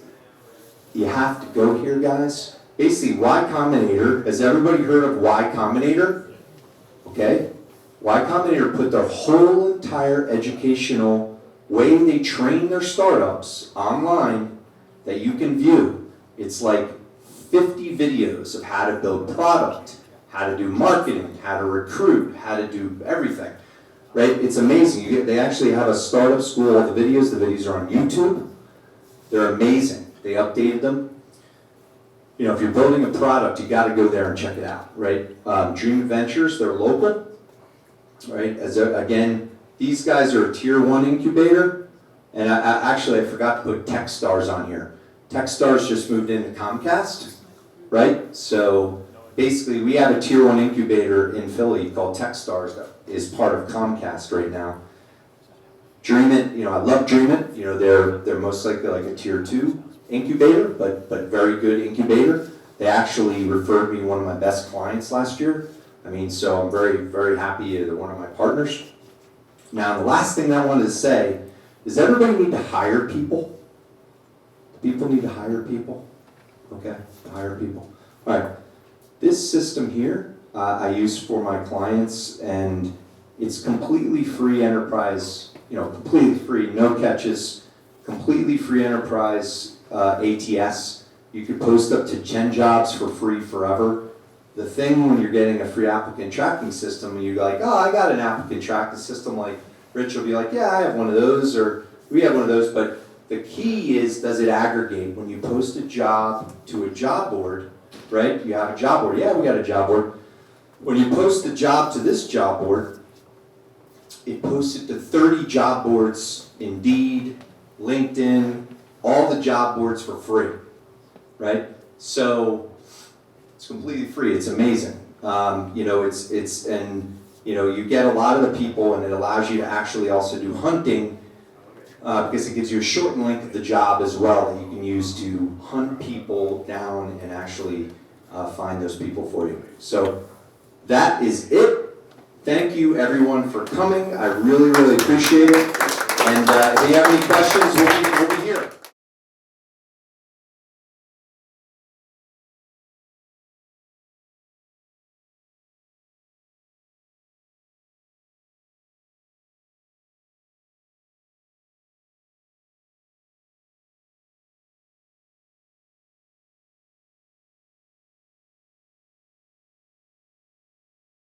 you have to go here, guys. Basically, Y Combinator, has everybody heard of Y Combinator? Okay. Y Combinator put their whole entire educational way they train their startups online that you can view. It's like 50 videos of how to build product, how to do marketing, how to recruit, how to do everything. Right? It's amazing. They actually have a startup school. All the videos are on YouTube. They're amazing. They updated them. You know, if you're building a product, you got to go there and check it out. Right? Dream Adventures, they're local. Right, again, these guys are a tier 1 incubator, and I forgot to put Techstars on here. Techstars just moved into Comcast, right? So basically, we have a tier 1 incubator in Philly called Techstars that is part of Comcast right now. Dream It, you know, I love Dream It. You know, they're most likely like a tier 2 incubator, but very good incubator. They actually referred me one of my best clients last year. I mean, so I'm very, very happy they're one of my partners. Now, the last thing I wanted to say is everybody need to hire people? People need to hire people? Okay, hire people. All right, this system here I use for my clients, and it's completely free enterprise, you know, completely free, no catches, completely free enterprise ATS. You could post up to 10 jobs for free forever. The thing when you're getting a free applicant tracking system, and you're like, oh, I got an applicant tracking system, like Rich will be like, yeah, I have one of those, or we have one of those, but the key is, does it aggregate? When you post a job to a job board, right? You have a job board. Yeah, we got a job board. When you post the job to this job board, it posts it to 30 job boards, Indeed, LinkedIn, all the job boards for free, right? So it's completely free. It's amazing. You know, and you know, you get a lot of the people, and it allows you to actually also do hunting, because it gives you a shortened length of the job as well that you can use to hunt people down and actually find those people for you. So that is it. Thank you everyone for coming. I really, really appreciate it. And if you have any questions, we'll be here.